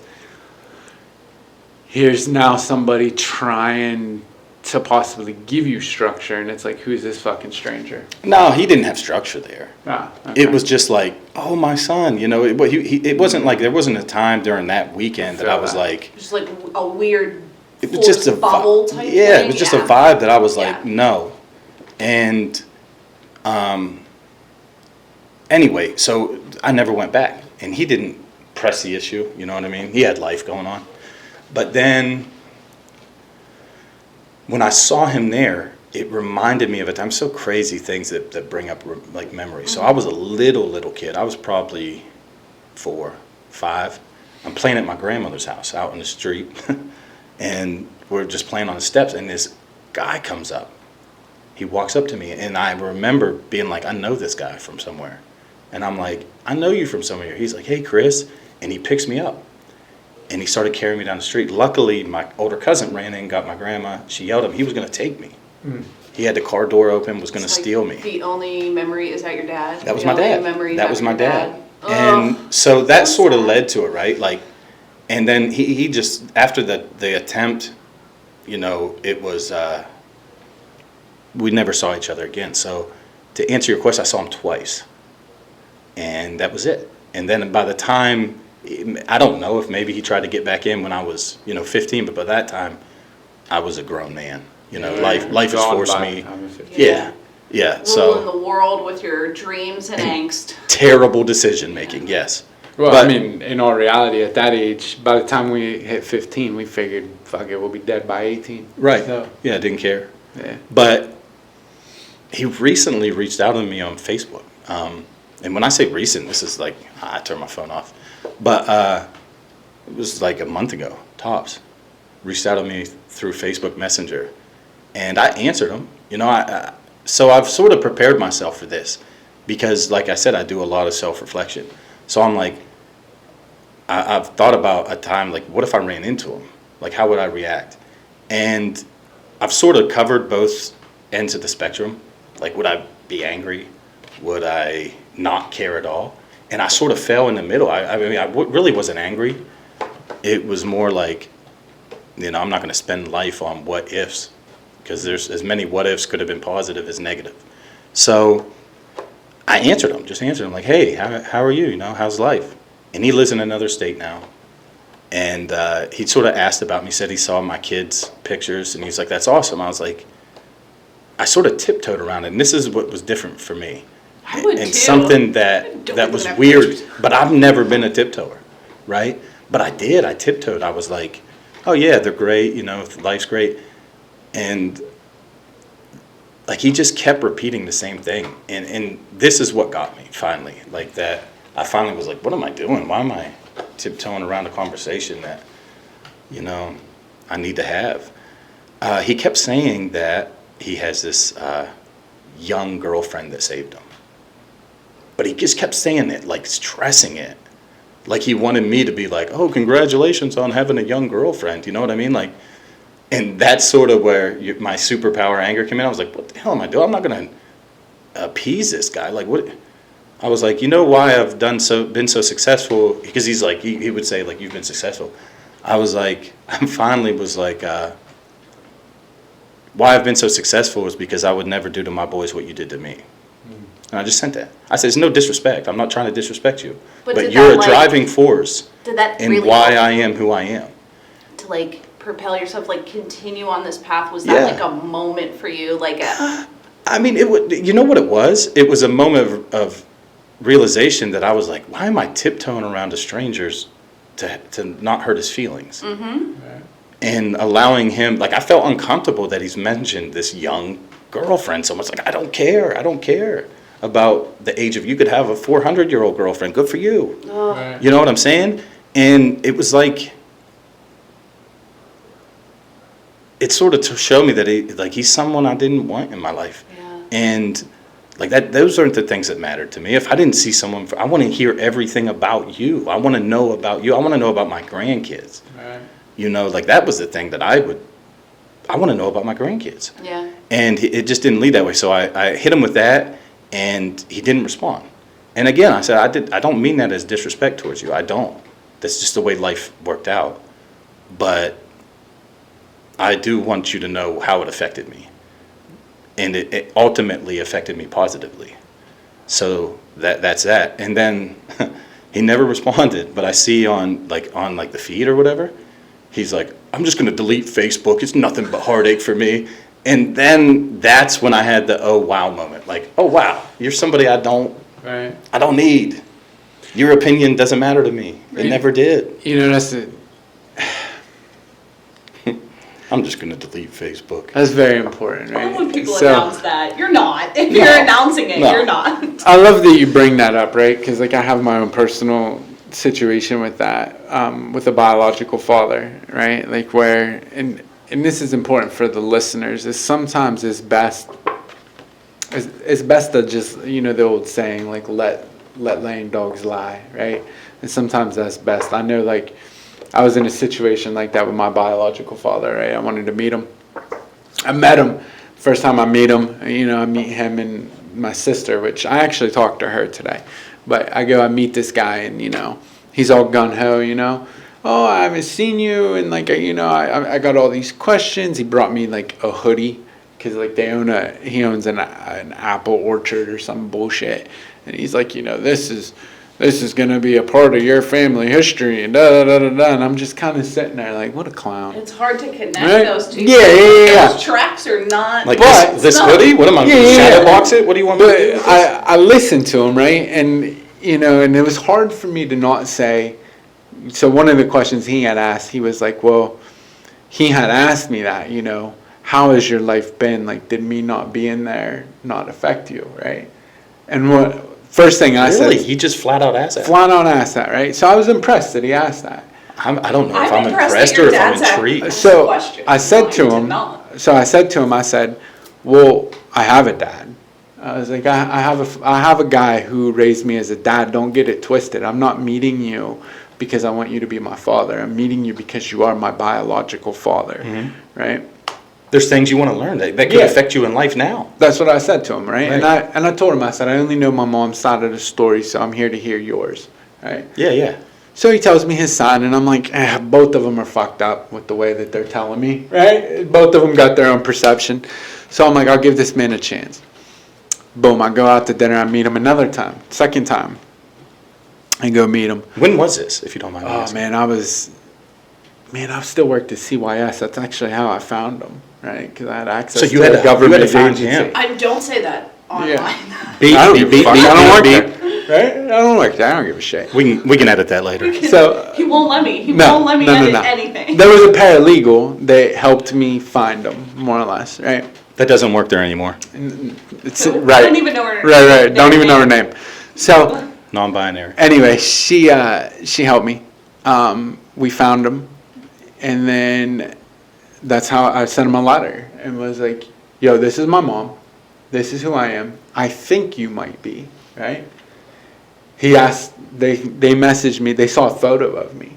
here's now somebody trying to possibly give you structure, and it's like, who's this fucking stranger? No, he didn't have structure there. Okay. It was just like, oh, my son, you know. It wasn't like, there wasn't a time during that weekend that I was like, Just like a weird it was just a bubble type thing. Yeah, it was just a vibe that I was like, Yeah. no. And anyway, so I never went back, and he didn't press the issue. You know what I mean? He had life going on. But then when I saw him there, it reminded me of a time. So crazy things that bring up like memories. So I was a little kid. I was probably 4, 5. I'm playing at my grandmother's house out in the street, and we're just playing on the steps, and this guy comes up. He walks up to me, and I remember being like, I know this guy from somewhere. And I'm like, I know you from somewhere. He's like, hey, Chris. And he picks me up. And he started carrying me down the street. Luckily, my older cousin ran in, got my grandma. She yelled at him. He was going to take me. He had the car door open, was going to steal me. The only memory is that your dad? That was my dad. That was my dad. Oh, And so that so sort of sad. led to it, right? Like, and then he just, after the attempt, you know, it was, we never saw each other again. So to answer your question, I saw him twice. And that was it. And then by the time, I don't know if maybe he tried to get back in when I was, 15, but by that time, I was a grown man. You know, life has Gone forced by me. the time of 15. Yeah. Ruling So the world with your dreams and angst. terrible decision making, yes. Well, But- I mean, in all reality, at that age, by the time we hit 15, we figured, fuck it, we'll be dead by 18. Right. So, Yeah, I didn't care. yeah. But he recently reached out to me on Facebook. And when I say recent, this is like, I turned my phone off. But it was like a month ago, tops. Reached out to me through Facebook Messenger. And I answered him. You know, so I've sort of prepared myself for this. Because, like I said, I do a lot of self-reflection. So I'm like, I've thought about a time, like, what if I ran into him? Like, how would I react? And I've sort of covered both ends of the spectrum. Like, would I be angry? Would I not care at all? And I sort of fell in the middle. I mean, I really wasn't angry. It was more like, I'm not going to spend life on what ifs, because there's as many what ifs could have been positive as negative. So I answered him, like, hey, how are you? You know, how's life? And he lives in another state now. And he sort of asked about me, said he saw my kids' pictures, and he's like, that's awesome. I was like, I sort of tiptoed around it, and this is what was different for me. I would and too. something that was weird, but I've never been a tiptoer, right? But I tiptoed. I was like, oh yeah, they're great, you know, life's great. And like he just kept repeating the same thing. And this is what got me finally. Like that I finally was like, what am I doing? Why am I tiptoeing around a conversation that, you know, I need to have? He kept saying that he has this young girlfriend that saved him. But he just kept saying it, like stressing it. Like he wanted me to be like, oh, congratulations on having a young girlfriend. You know what I mean? Like, and that's sort of where my superpower anger came in. I was like, what the hell am I doing? I'm not going to appease this guy. Like, what? I was like, you know why I've been so successful? Because he's like, he would say, like, you've been successful. I was like, I finally was like, why I've been so successful is because I would never do to my boys what you did to me. And I just sent that. I said, it's no disrespect. I'm not trying to disrespect you. But you're a driving force in why I am who I am. To like propel yourself, like continue on this path? Was that like a moment for you? Like a... I mean, you know what it was? It was a moment of realization that I was like, why am I tiptoeing around to strangers to not hurt his feelings? Mm-hmm. Right. And allowing him, like I felt uncomfortable that he's mentioned this young girlfriend so much. Like, I don't care about the age of, you could have a 400-year-old girlfriend. Good for you. Oh. Right. You know what I'm saying? And it was like, it sort of to show me that he's someone I didn't want in my life. Yeah. And like that, those aren't the things that mattered to me. If I didn't see someone, I want to hear everything about you. I want to know about you. I want to know about my grandkids. Right. You know, like that was the thing that I want to know about my grandkids. Yeah. And it just didn't lead that way. So I hit him with that, and he didn't respond. And again, I said, I don't mean that as disrespect towards you. I don't. That's just the way life worked out. But I do want you to know how it affected me. And it ultimately affected me positively. So that's that. And then he never responded, but I see on the feed or whatever, he's like, I'm just going to delete Facebook. It's nothing but heartache for me. And then that's when I had the oh wow moment. Like, oh wow, you're somebody I don't need. Your opinion doesn't matter to me. It never did. You know, that's it. I'm just going to delete Facebook. That's very important, right? I love when people announce that. You're not. If you're announcing it, you're not. I love that you bring that up, right? Because like I have my own personal situation with that, with a biological father, right? Like where, and this is important for the listeners, is sometimes it's best to just, you know, the old saying, like let laying dogs lie, right? And sometimes that's best. I know, like, I was in a situation like that with my biological father, right? I wanted to meet him. I met him. First time I meet him, you know, I meet him and my sister, which I actually talked to her today. But I meet this guy, and, you know, he's all gun-ho, you know. Oh, I haven't seen you, and, like, you know, I got all these questions. He brought me, like, a hoodie, because, like, he owns an apple orchard or some bullshit. And he's like, you know, this is going to be a part of your family history, and da-da-da-da-da. And I'm just kind of sitting there like, what a clown. It's hard to connect those two. Yeah. Those tracks are not... Like this hoodie? What am I going to shadow box it? What do you want me to do? I listened to him, right? And, you know, and it was hard for me to not say... So one of the questions he had asked, he was like, well, he had asked me that, you know, how has your life been? Like, did me not being there not affect you, right? And first thing I said... Really? He just flat out asked that? Flat out asked that, right? So I was impressed that he asked that. I don't know if I'm impressed or if I'm intrigued. So I said to him, I said, well, I have a dad. I was like, I have a guy who raised me as a dad. Don't get it twisted. I'm not meeting you because I want you to be my father. I'm meeting you because you are my biological father, right? There's things you want to learn that could affect you in life now. That's what I said to him, right? And I told him, I said, I only know my mom's side of the story, so I'm here to hear yours, right? Yeah. So he tells me his side, and I'm like, both of them are fucked up with the way that they're telling me, right? Both of them got their own perception. So I'm like, I'll give this man a chance. Boom, I go out to dinner, I meet him another time, second time. I go meet him. When was this, if you don't mind me Oh, asking? man, I still worked at CYS. That's actually how I found him, right? Because I had access So you to had a to- government you had to find agency. him. I don't say that online. Yeah. Beep, I don't beep, give a beep, fuck. beep, I don't work beep, there, right? I don't work there. I don't give a shit. We can edit that later. So He won't let me. He no, won't let me no, no, edit no. anything. There was a paralegal that helped me find him, more or less, right? That doesn't work there anymore. It's Who? right. Don't even know her Right, right. name. Don't even know her name. So Non-binary. anyway, she helped me. We found him, and then that's how I sent him a letter and was like, "Yo, this is my mom. This is who I am. I think you might be right." He asked. They messaged me. They saw a photo of me,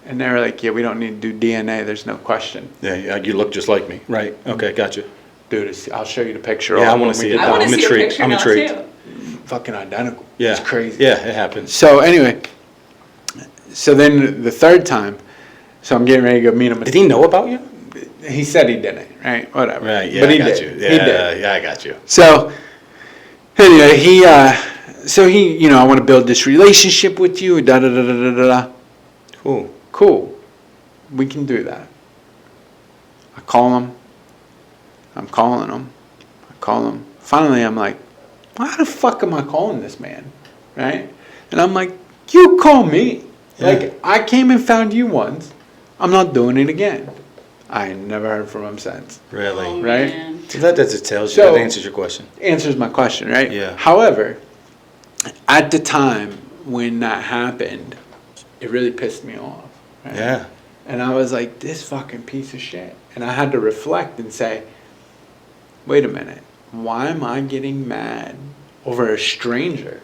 and they were like, "Yeah, we don't need to do DNA. There's no question." Yeah, you look just like me. Right. Okay, gotcha. Dude, I'll show you the picture. Yeah, I when wanna we see get it. I done. want to I'm see intrigued. a picture I'm now intrigued. too. Fucking identical. Yeah. It's crazy. Yeah, it happens. So anyway, so then the third time, so I'm getting ready to go meet him. Did he know about you? He said he didn't, right? Whatever. Right, yeah, But he I got did. you. He Yeah, did. yeah, I got you. So anyway, he, I want to build this relationship with you. Da da da da da da. Da. Cool. Cool. We can do that. I call him. I'm calling him. I call him. Finally, I'm like, why the fuck am I calling this man? Right? And I'm like, you call me. Like, I came and found you once. I'm not doing it again. I never heard from him since. Really? Oh, Right? man. So that just tells you, So- that answers your question. Answers my question, right? Yeah. However, at the time when that happened, it really pissed me off. Right? Yeah. And I was like, this fucking piece of shit. And I had to reflect and say, wait a minute, why am I getting mad over a stranger,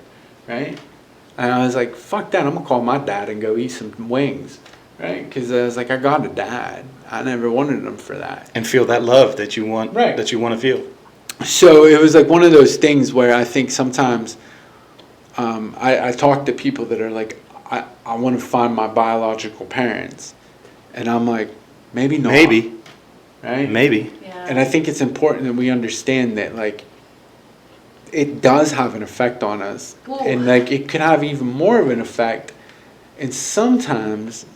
right? And I was like, fuck that, I'm gonna call my dad and go eat some wings, right? Because I was like, I got a dad. I never wanted him for that. And feel that love that you want, Right. that you want to feel. So it was like one of those things where I think sometimes I talk to people that are like, I want to find my biological parents. And I'm like, maybe not. Maybe. Right? Maybe. Yeah. And I think it's important that we understand that, like, it does have an effect on us. Ooh. And, like, it could have even more of an effect. And sometimes,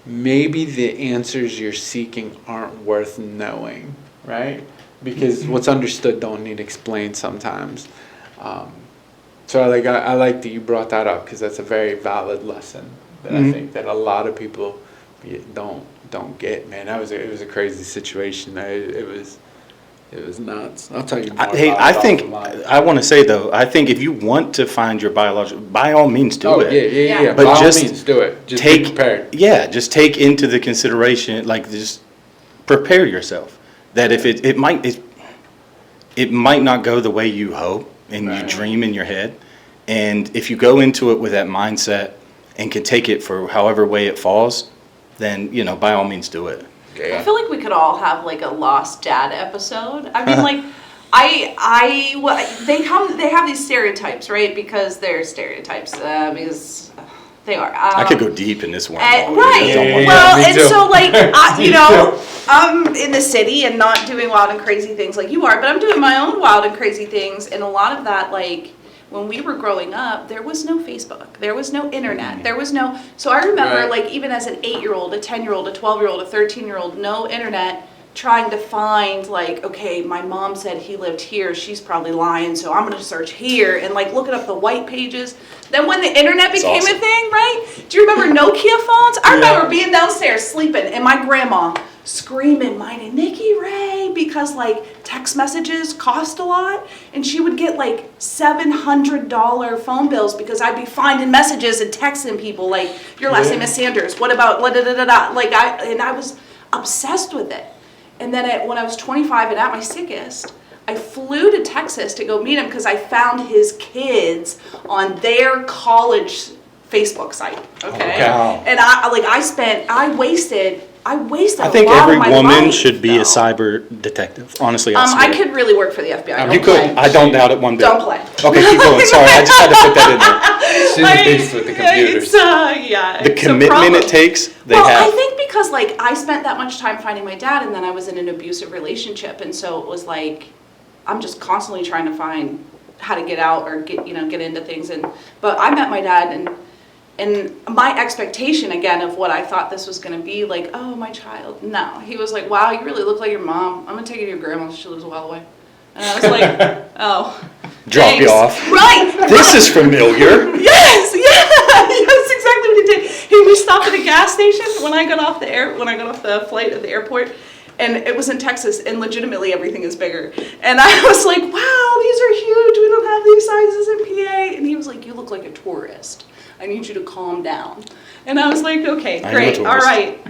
maybe the answers you're seeking aren't worth knowing, right? Because what's understood don't need explained sometimes. So I like that you brought that up, because that's a very valid lesson that I think that a lot of people don't get. Man, it was a crazy situation. It was nuts. I'll tell you more. Hey, about I it think, offline. I want to say though, I think if you want to find your biological, by all means do Oh, it. yeah. But By all just means, do it. Just take, be prepared. Yeah, just take into the consideration, like, just prepare yourself that if it might not go the way you hope and you Right. dream in your head, and if you go into it with that mindset and can take it for however way it falls, then by all means do it. I feel like we could all have like a lost dad episode. I mean, like, they have these stereotypes, right? Because they're stereotypes. Because they are. I could go deep in this one. Right. Yeah, Well, me and too. so like, Me too. I'm in the city and not doing wild and crazy things like you are, but I'm doing my own wild and crazy things. And a lot of that, like, when we were growing up, there was no Facebook, there was no internet, there was no. So I remember, Right. like, even as an 8-year-old, a 10-year-old, a 12-year-old, a 13-year-old, no internet, trying to find, like, okay, my mom said he lived here, she's probably lying, so I'm gonna search here and, like, looking up the white pages. Then when the internet became awesome. a thing, right? Do you remember Nokia phones? I remember Yeah. being downstairs sleeping and my grandma screaming my name, Nikki Ray, because, like, text messages cost a lot, and she would get like $700 phone bills because I'd be finding messages and texting people like, your last name is Sanders, what about la da da da da, like, I was obsessed with it. And then when I was 25 and at my sickest, I flew to Texas to go meet him because I found his kids on their college Facebook site. Okay. Wow. And I wasted I a think lot every of my woman life, should be though. a cyber detective. Honestly, I could really work for the FBI. You Don't could. play. I don't doubt it one bit. Don't play. Okay, keep going. Sorry, I just had to put that in there. She's a beast with the computers. It's, yeah. The it's a commitment problem. it takes, they Well, have. I think because, like, I spent that much time finding my dad, and then I was in an abusive relationship, and so it was like, I'm just constantly trying to find how to get out or get into things. But I met my dad, and my expectation, again, of what I thought this was going to be, like, oh, my child. No. He was like, wow, you really look like your mom. I'm going to take you to your grandma. She lives a while away. And I was like, oh. Drop thanks. you off. Right. This is familiar. Yes, that's exactly what he did. We stopped at a gas station when I got off the flight at the airport. And it was in Texas, and legitimately everything is bigger. And I was like, wow, these are huge. We don't have these sizes in PA. And he was like, you look like a tourist. I need you to calm down. And I was like, okay, great, all right.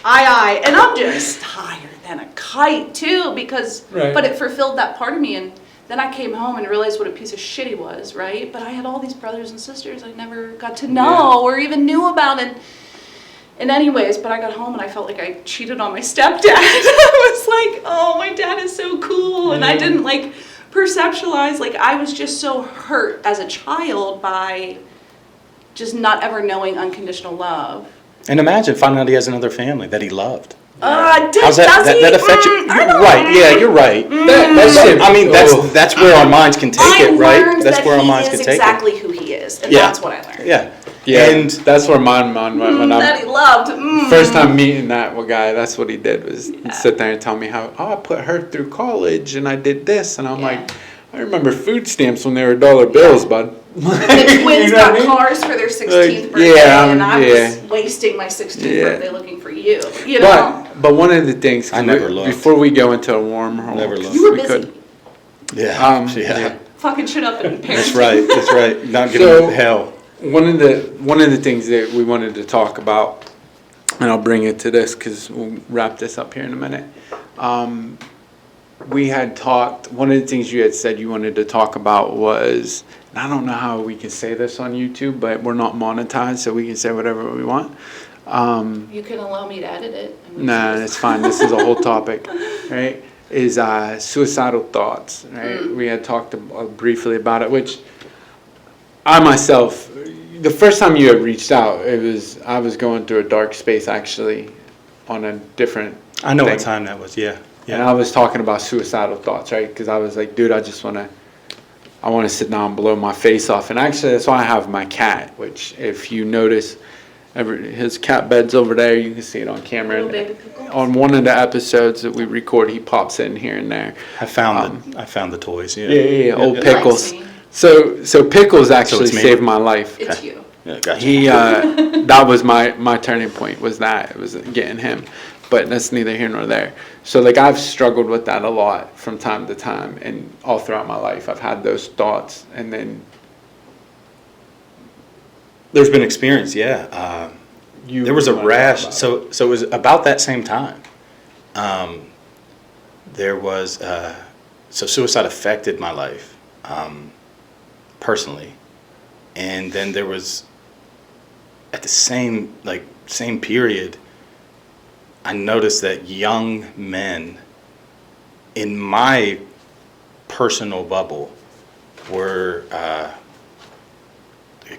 Aye. And I'm just tired than a kite, too, but it fulfilled that part of me. And then I came home and realized what a piece of shit he was, right? But I had all these brothers and sisters I never got to know or even knew about. And anyways, but I got home and I felt like I cheated on my stepdad. I was like, oh, my dad is so cool. And I didn't perceptualize, I was just so hurt as a child by just not ever knowing unconditional love. And imagine finding out he has another family that he loved. Does that affect you? Right, yeah, you're right. That's where our minds can take it, right? That's where our minds can take it. Exactly who he is, and that's what I learned. Yeah, and that's where mine that he loved. First time meeting that guy, that's what he did was sit there and tell me how I put her through college and I did this, and I'm like, I remember food stamps when they were dollar bills, bud. The twins got cars for their 16th birthday, and I was wasting my 16th birthday looking for you. You know. But one of the things I never looked. Before we go into a warm home, never looked. You were busy. Yeah. Fucking shit up in parents. That's right. Not getting hell. One of the things that we wanted to talk about, and I'll bring it to this because we'll wrap this up here in a minute. We had talked, one of the things you had said you wanted to talk about was, and I don't know how we can say this on YouTube, but we're not monetized, so we can say whatever we want. You can allow me to edit it. Nah, it's fine. This is a whole topic, right? Is suicidal thoughts, right? We had talked briefly about it, which I myself, the first time you had reached out, I was going through a dark space actually on a different I know thing. what time that was, yeah. And I was talking about suicidal thoughts, right? Because I was like, dude, I want to sit down and blow my face off. And actually, that's why I have my cat, which if you notice, his cat bed's over there. You can see it on camera. Little baby Pickles. On one of the episodes that we record, he pops in here and there. I found the toys, yeah. Yeah, old He Pickles. likes me. So Pickles actually it's me. saved my life. It's you. Yeah, gotcha. He that was my turning point, was that it was getting him, but that's neither here nor there. So I've struggled with that a lot from time to time, and all throughout my life I've had those thoughts, and then There's been experience, yeah. There was a rash. So it was about that same time. There was so suicide affected my life personally, and then there was at the same period, I noticed that young men in my personal bubble were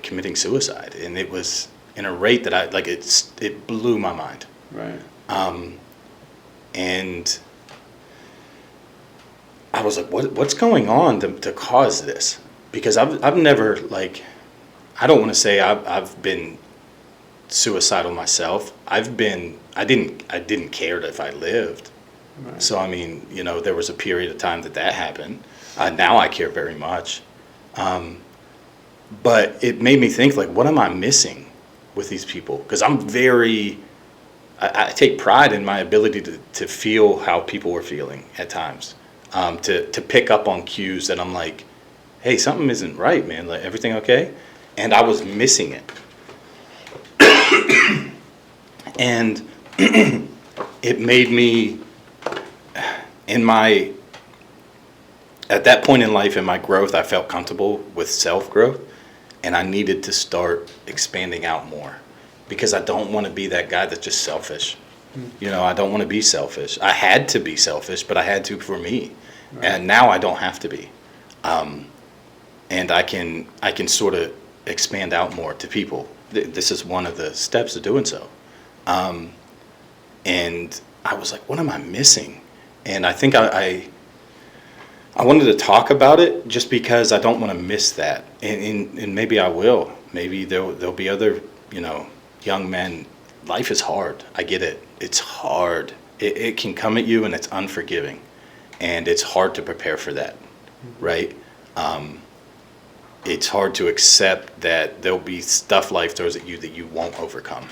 committing suicide, and it was in a rate that it blew my mind. right. And I was like, what's going on to cause this? Because I've never I don't want to say I've been suicidal myself. I didn't care if I lived. Right. So I mean, there was a period of time that happened. Now I care very much. But it made me think, what am I missing with these people? Because I take pride in my ability to feel how people were feeling at times, to pick up on cues that I'm like, hey, something isn't right, man. Everything okay? And I was missing it. And it made me, at that point in life in my growth, I felt comfortable with self-growth, and I needed to start expanding out more, because I don't want to be that guy that's just selfish. I don't want to be selfish. I had to be selfish, but I had to for me. Right. And now I don't have to be. And I can sort of expand out more to people. This is one of the steps of doing so. And I was like, what am I missing? And I think I I wanted to talk about it just because I don't want to miss that, and maybe I will. Maybe there'll be other, young men. Life is hard. I get it. It's hard. It can come at you, and it's unforgiving, and it's hard to prepare for that, right? It's hard to accept that there'll be stuff life throws at you that you won't overcome.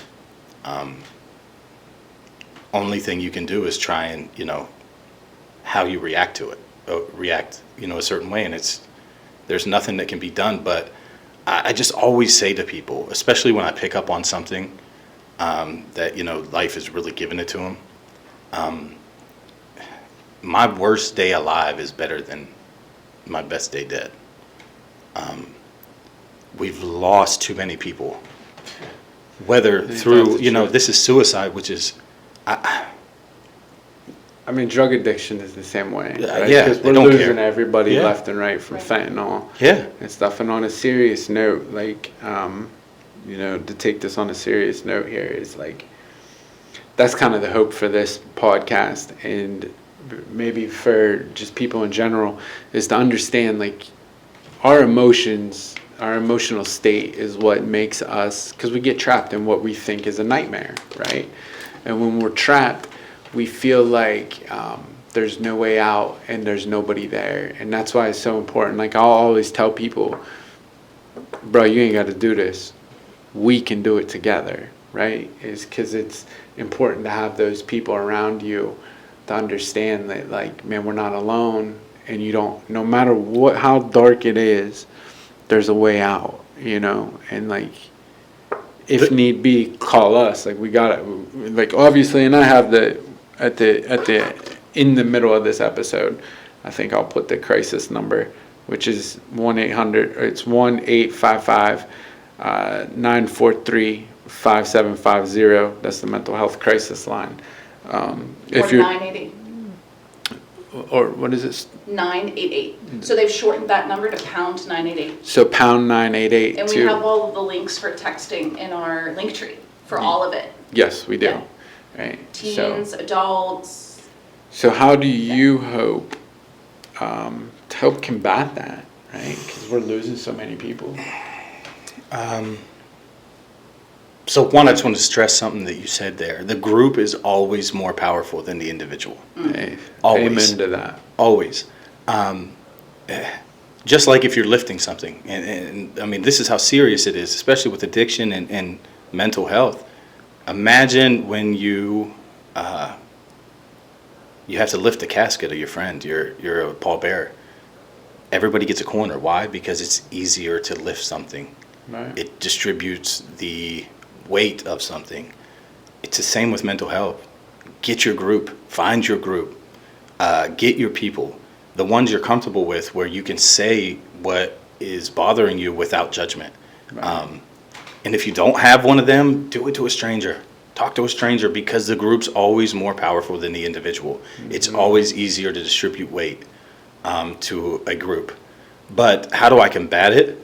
Only thing you can do is try and, how you react to it. React, a certain way, and there's nothing that can be done. But I just always say to people, especially when I pick up on something that life is really giving it to them. My worst day alive is better than my best day dead. We've lost too many people, whether through this is suicide, which is. I mean, drug addiction is the same way, right? Yeah, because they we're don't losing care. everybody Yeah. left and right from fentanyl, Yeah. and stuff. And on a serious note, like, to take this on a serious note here is like, that's kind of the hope for this podcast, and maybe for just people in general, is to understand like our emotions, our emotional state is what makes us, because we get trapped in what we think is a nightmare, right? And when we're trapped, we feel like there's no way out and there's nobody there. And that's why it's so important. Like, I'll always tell people, bro, you ain't got to do this. We can do it together, right? Is because it's important to have those people around you to understand that, like, man, we're not alone. And you don't, no matter how dark it is, there's a way out, and like, if need be, call us. Like, we got it. Like, obviously, and I have in the middle of this episode, I think I'll put the crisis number, which is 1-800. It's 1-855 943-5750. That's the mental health crisis line. If Or you're 988. or what is it? 988. So they've shortened that number to pound 988. So pound 988. And we have all of the links for texting in our link tree for all of it. Yes, we do. Yeah. Right. Teens, adults. So how do you hope to help combat that, right? Because we're losing so many people. So one, I just want to stress something that you said there. The group is always more powerful than the individual. Hey, Always. amen to that. Always. Just like if you're lifting something. And I mean, this is how serious it is, especially with addiction and mental health. Imagine when you have to lift the casket of your friend. You're a pallbearer. Everybody gets a corner. Why? Because it's easier to lift something. Right. It distributes the weight of something. It's the same with mental health. Get your group. Find your group. Get your people. The ones you're comfortable with, where you can say what is bothering you without judgment. Right. And if you don't have one of them, do it to a stranger. Talk to a stranger, because the group's always more powerful than the individual. Mm-hmm. It's always easier to distribute weight to a group. But how do I combat it?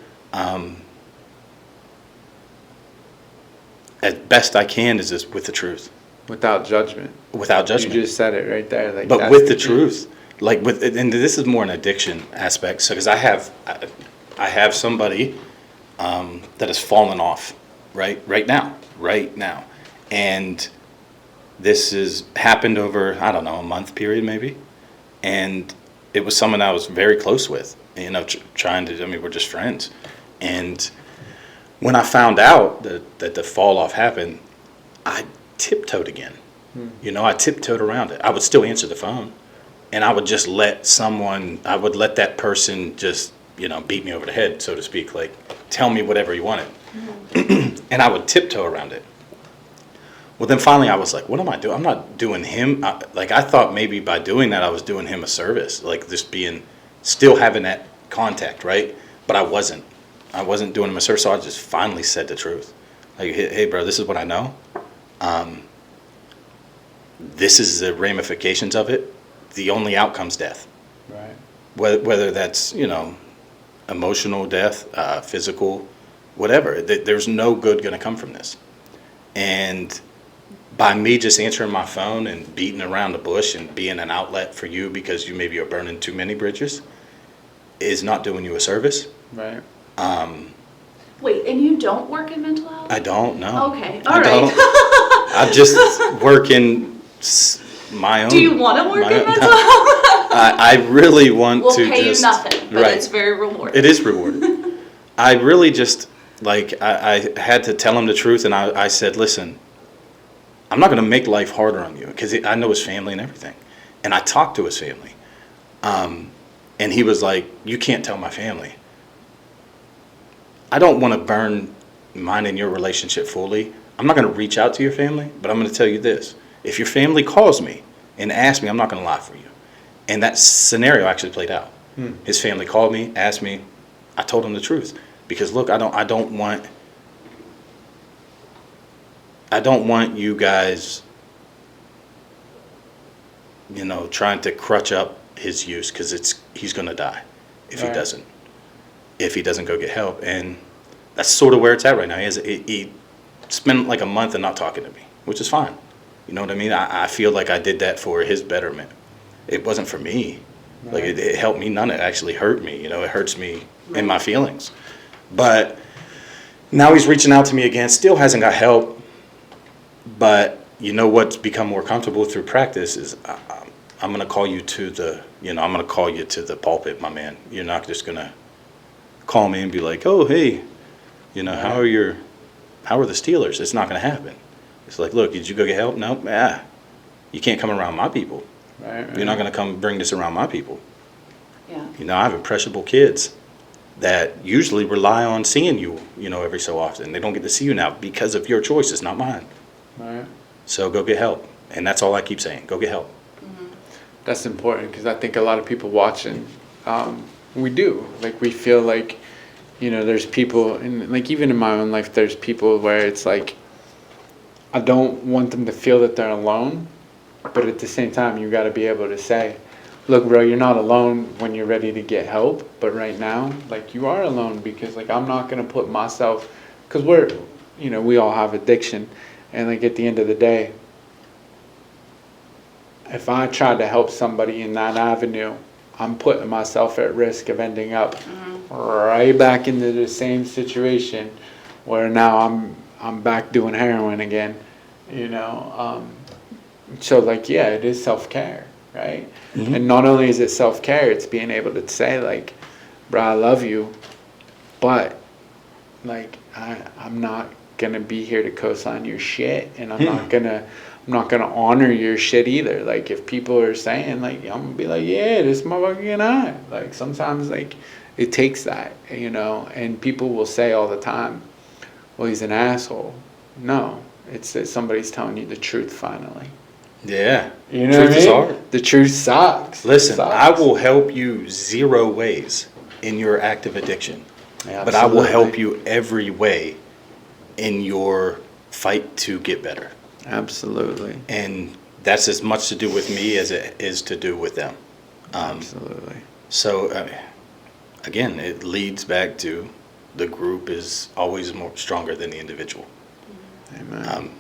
As best I can is just with the truth. Without judgment. Without judgment. You just said it right there. Like, But that's with the key. truth. Like and this is more an addiction aspect. So, because I have somebody that has fallen off right now, and this has happened over, I don't know, a month period maybe, and it was someone I was very close with. Trying to. I mean, we're just friends, and when I found out that the fall off happened, I tiptoed again. I tiptoed around it. I would still answer the phone. And I would just let that person just, beat me over the head, so to speak, like tell me whatever he wanted. And I would tiptoe around it. Well, then finally I was like, what am I doing? I'm not doing him. I thought maybe by doing that I was doing him a service, like just still having that contact, right? But I wasn't doing him a service, so I just finally said the truth. Like, hey bro, this is what I know. This is the ramifications of it. The only outcome's death. Right. Whether that's, emotional death, physical, whatever. There's no good going to come from this. And by me just answering my phone and beating around the bush and being an outlet for you because you maybe are burning too many bridges is not doing you a service. Right. Wait, and you don't work in mental health? I don't know. Okay, all right. I just work in my own. Do you want to work in mental no. health? I really want We'll to pay just. you nothing, but right. it's very rewarding. It is rewarding. I really just, like, I had to tell him the truth, and I said, listen, I'm not going to make life harder on you, because I know his family and everything. And I talked to his family. And he was like, you can't tell my family. I don't want to burn mine and your relationship fully. I'm not going to reach out to your family, but I'm going to tell you this. If your family calls me and asks me, I'm not going to lie for you. And that scenario actually played out. His family called me, asked me. I told him the truth. Because look, I don't want you guys, trying to crutch up his use, because he's going to die if he doesn't go get help. And that's sort of where it's at right now. He spent like a month and not talking to me, which is fine. You know what I mean? I feel like I did that for his betterment. It wasn't for me. Right. Like it helped me none. It actually hurt me. It hurts me in my feelings. But now he's reaching out to me again. Still hasn't got help. But what's become more comfortable through practice is I'm going to call you to the, I'm going to call you to the pulpit, my man. You're not just going to call me and be like, oh, hey, how are the Steelers? It's not going to happen. It's like, look, did you go get help? No, you can't come around my people. Right. You're not going to come bring this around my people. Yeah. I have impressionable kids that usually rely on seeing you, every so often. They don't get to see you now because of your choices, not mine. Right. So go get help. And that's all I keep saying. Go get help. That's important, because I think a lot of people watching, we do. Like, we feel like, there's people, and like even in my own life, there's people where it's like, I don't want them to feel that they're alone, but at the same time, you got to be able to say, look, bro, you're not alone when you're ready to get help, but right now, like, you are alone, because like I'm not going to put myself, because we all have addiction, and like at the end of the day, if I try to help somebody in that avenue, I'm putting myself at risk of ending up right back into the same situation where now I'm back doing heroin again, So like, yeah, it is self-care, right? Mm-hmm. And not only is it self-care, it's being able to say like, bro, I love you, but like I'm not gonna be here to co-sign your shit, and I'm not gonna honor your shit either. Like, if people are saying, like, I'm gonna be like, yeah, this motherfucker and I. Like, sometimes, like, it takes that, and people will say all the time, well, he's an asshole. No, it's that somebody's telling you the truth finally. Yeah. You know what I mean? Truth is hard. The truth sucks. Listen, I will help you 0 ways in your active addiction. Yeah, but I will help you every way in your fight to get better. Absolutely. And that's as much to do with me as it is to do with them. Absolutely. So, again, it leads back to the group is always more stronger than the individual. Amen.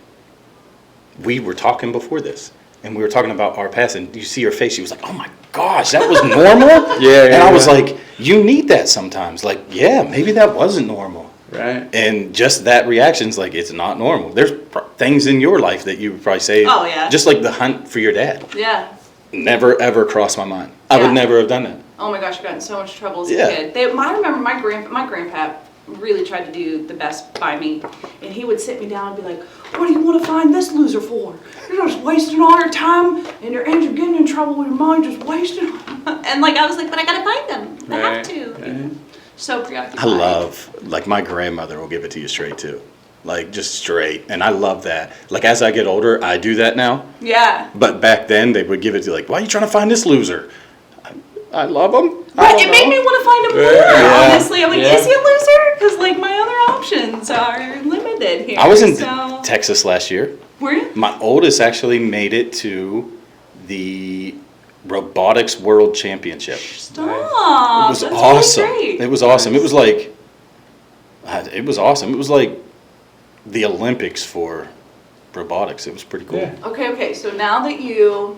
We were talking before this, and we were talking about our past, and you see her face, she was like, oh my gosh, that was normal? Yeah. And I was like, you need that sometimes. Like, yeah, maybe that wasn't normal. Right. And just that reaction's like, it's not normal. There's things in your life that you would probably say, oh, yeah. Just like the hunt for your dad. Yeah. Never, ever crossed my mind. I would never have done that. Oh my gosh, I got in so much trouble as a kid. I remember my grandpa really tried to do the best by me, and he would sit me down and be like, what do you want to find this loser for? You're just wasting all your time, and you're getting in trouble with your mind, just wasting. And like, I was like, but I gotta find them. I have to. Right. So preoccupied. I love, like, my grandmother will give it to you straight too. Like, just straight. And I love that. Like, as I get older, I do that now. Yeah. But back then, they would give it to, like, why are you trying to find this loser? I love him. But it made me want to find him more, honestly. I'm like, Yeah. is he a loser? Because, like, my other options are limited here. I was in Texas last year. Were you? My oldest actually made it to the Robotics World Championship. Stop. It was That's awesome. Really great. It was awesome. It was like, it was awesome. It was like the Olympics for robotics. It was pretty cool. Yeah. Okay, so now that you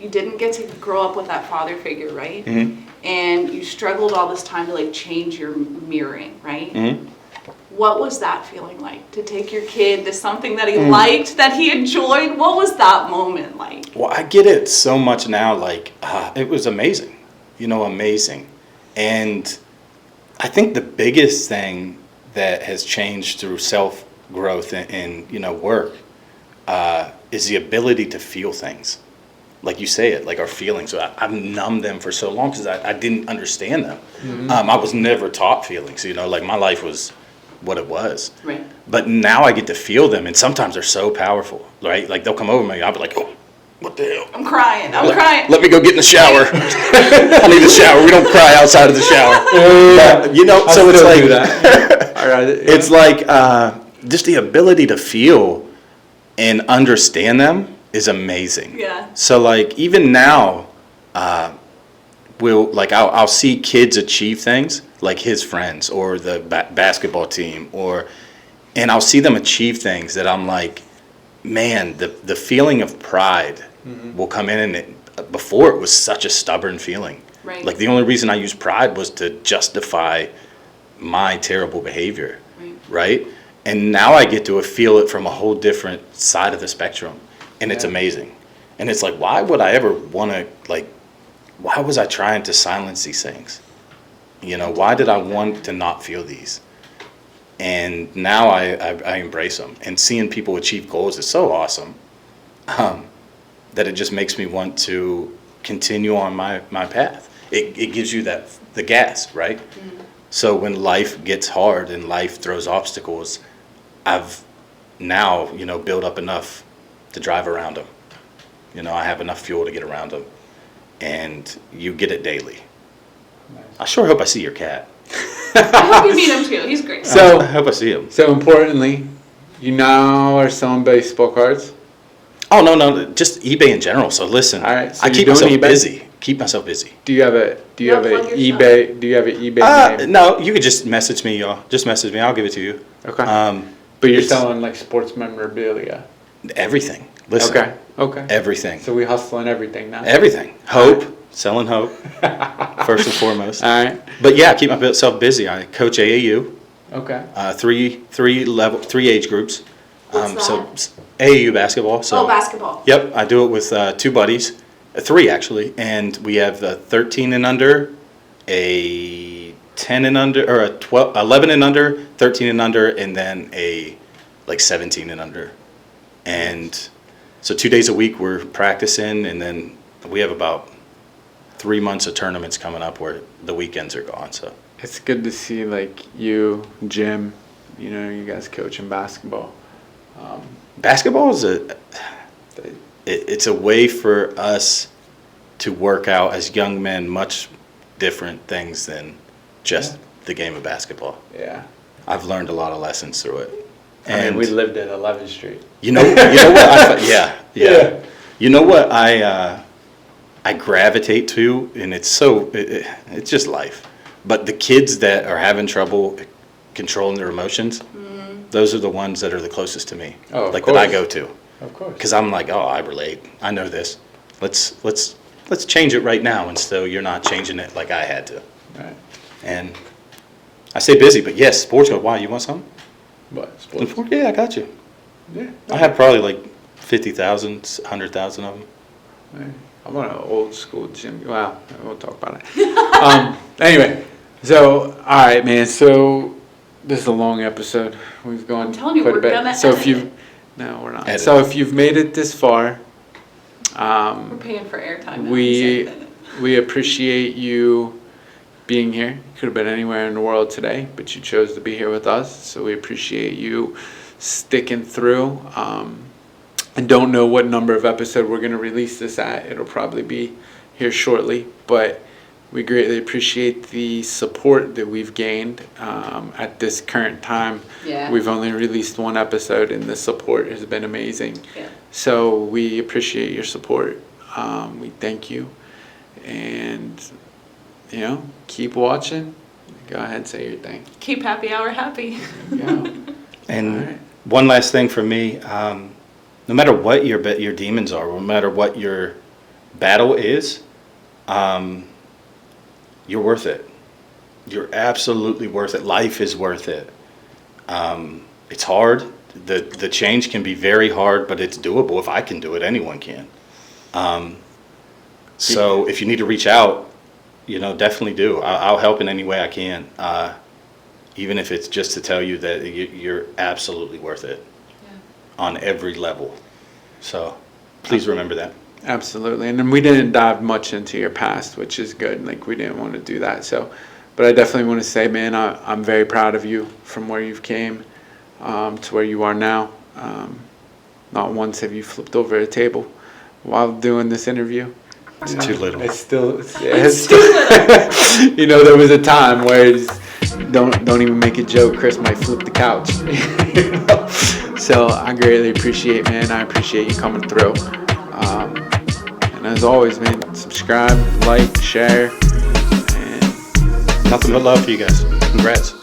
didn't get to grow up with that father figure, right? Mm-hmm. And you struggled all this time to like change your mirroring, right? Mm-hmm. What was that feeling like to take your kid to something that he liked, that he enjoyed? What was that moment like? Well, I get it so much now. Like, it was amazing, amazing. And I think the biggest thing that has changed through self-growth and work is the ability to feel things. Like you say it, like our feelings. I've numbed them for so long because I didn't understand them. Mm-hmm. I was never taught feelings, like my life was what it was. Right. But now I get to feel them, and sometimes they're so powerful, right? Like they'll come over me, I'll be like, oh, what the hell? I'm crying. Crying. Let me go get in the shower. I need a shower. We don't cry outside of the shower. But, so it's like, All right. it's like just the ability to feel and understand them is amazing. Yeah. So like even now, I'll see kids achieve things like his friends or the basketball team and I'll see them achieve things that I'm like, man, the feeling of pride will come in, and before it was such a stubborn feeling. Right. Like the only reason I used pride was to justify my terrible behavior, right? And now I get to feel it from a whole different side of the spectrum, and it's amazing. And it's like, why would I ever want to, why was I trying to silence these things? Why did I want to not feel these? And now I embrace them. And seeing people achieve goals is so awesome that it just makes me want to continue on my path. It gives you the gas, right? Mm-hmm. So when life gets hard and life throws obstacles, I've now, built up enough to drive around them. I have enough fuel to get around them. And you get it daily. Nice. I sure hope I see your cat. I hope you meet him too. He's great. So I hope I see him. So importantly, you now are selling baseball cards. Oh no, just eBay in general. So listen, all right, so I keep myself eBay? busy. Keep myself busy. Do you have an eBay? Do you have an eBay name? No, you could just message me, y'all. Just message me. I'll give it to you. Okay. But you're selling like sports memorabilia. Everything. Listen. Okay. Everything. So we hustling everything now. Everything. Hope. Selling hope. First and foremost. All right. But yeah, keep myself busy. I coach AAU. Okay. Three age groups. What's so AAU basketball. So basketball. Yep, I do it with two buddies, three actually, and we have the 13 and under, a 10 and under, or a 11 and under, 13 and under, and then a 17 and under. And so 2 days a week we're practicing, and then we have about 3 months of tournaments coming up where the weekends are gone. So it's good to see you, Jim, you guys coaching basketball. Basketball is it's a way for us to work out as young men much different things than just the game of basketball. Yeah. I've learned a lot of lessons through it. And we lived at 11th Street. You know what? Yeah. You know what I gravitate to, and it's just life. But the kids that are having trouble controlling their emotions, those are the ones that are the closest to me. Oh, of that course. I go to. Of course. Because I'm like, I relate. I know this. Let's change it right now, and so you're not changing it like I had to. Right. And I stay busy, but yes, sports. Why, you want something? What, sports? Yeah, I got you. Yeah. I have probably 50,000, 100,000 of them. Right. I'm on an old school gym. Wow, we'll talk about it. Anyway, so all right, man. So this is a long episode. We've gone I'm telling you, quite a we're bit. gonna So edit no, we're not. Edit. So if you've made it this far, We're paying for airtime now. we appreciate you being here. You could have been anywhere in the world today, but you chose to be here with us. So we appreciate you sticking through. I don't know what number of episode we're going to release this at. It'll probably be here shortly, but we greatly appreciate the support that we've gained at this current time. Yeah. We've only released one episode, and the support has been amazing. Yeah. So we appreciate your support. We thank you, and keep watching. Go ahead and say your thing. Keep happy hour happy. Yeah. And All right. One last thing for me, no matter what your demons are, no matter what your battle is, you're worth it. You're absolutely worth it. Life is worth it. It's hard. The change can be very hard, but it's doable. If I can do it, anyone can. So if you need to reach out, definitely do. I'll help in any way I can, even if it's just to tell you that you're absolutely worth it on every level. So please remember that. Absolutely. And then we didn't dive much into your past, which is good. Like, we didn't want to do that. So, but I definitely want to say, man, I'm very proud of you from where you've came to where you are now. Not once have you flipped over a table while doing this interview. It's too little. It's still there was a time where it's, don't even make a joke. Chris might flip the couch. So I greatly appreciate, man. I appreciate you coming through. And as always, man, subscribe, like, share, and Nothing but love for you guys. Congrats.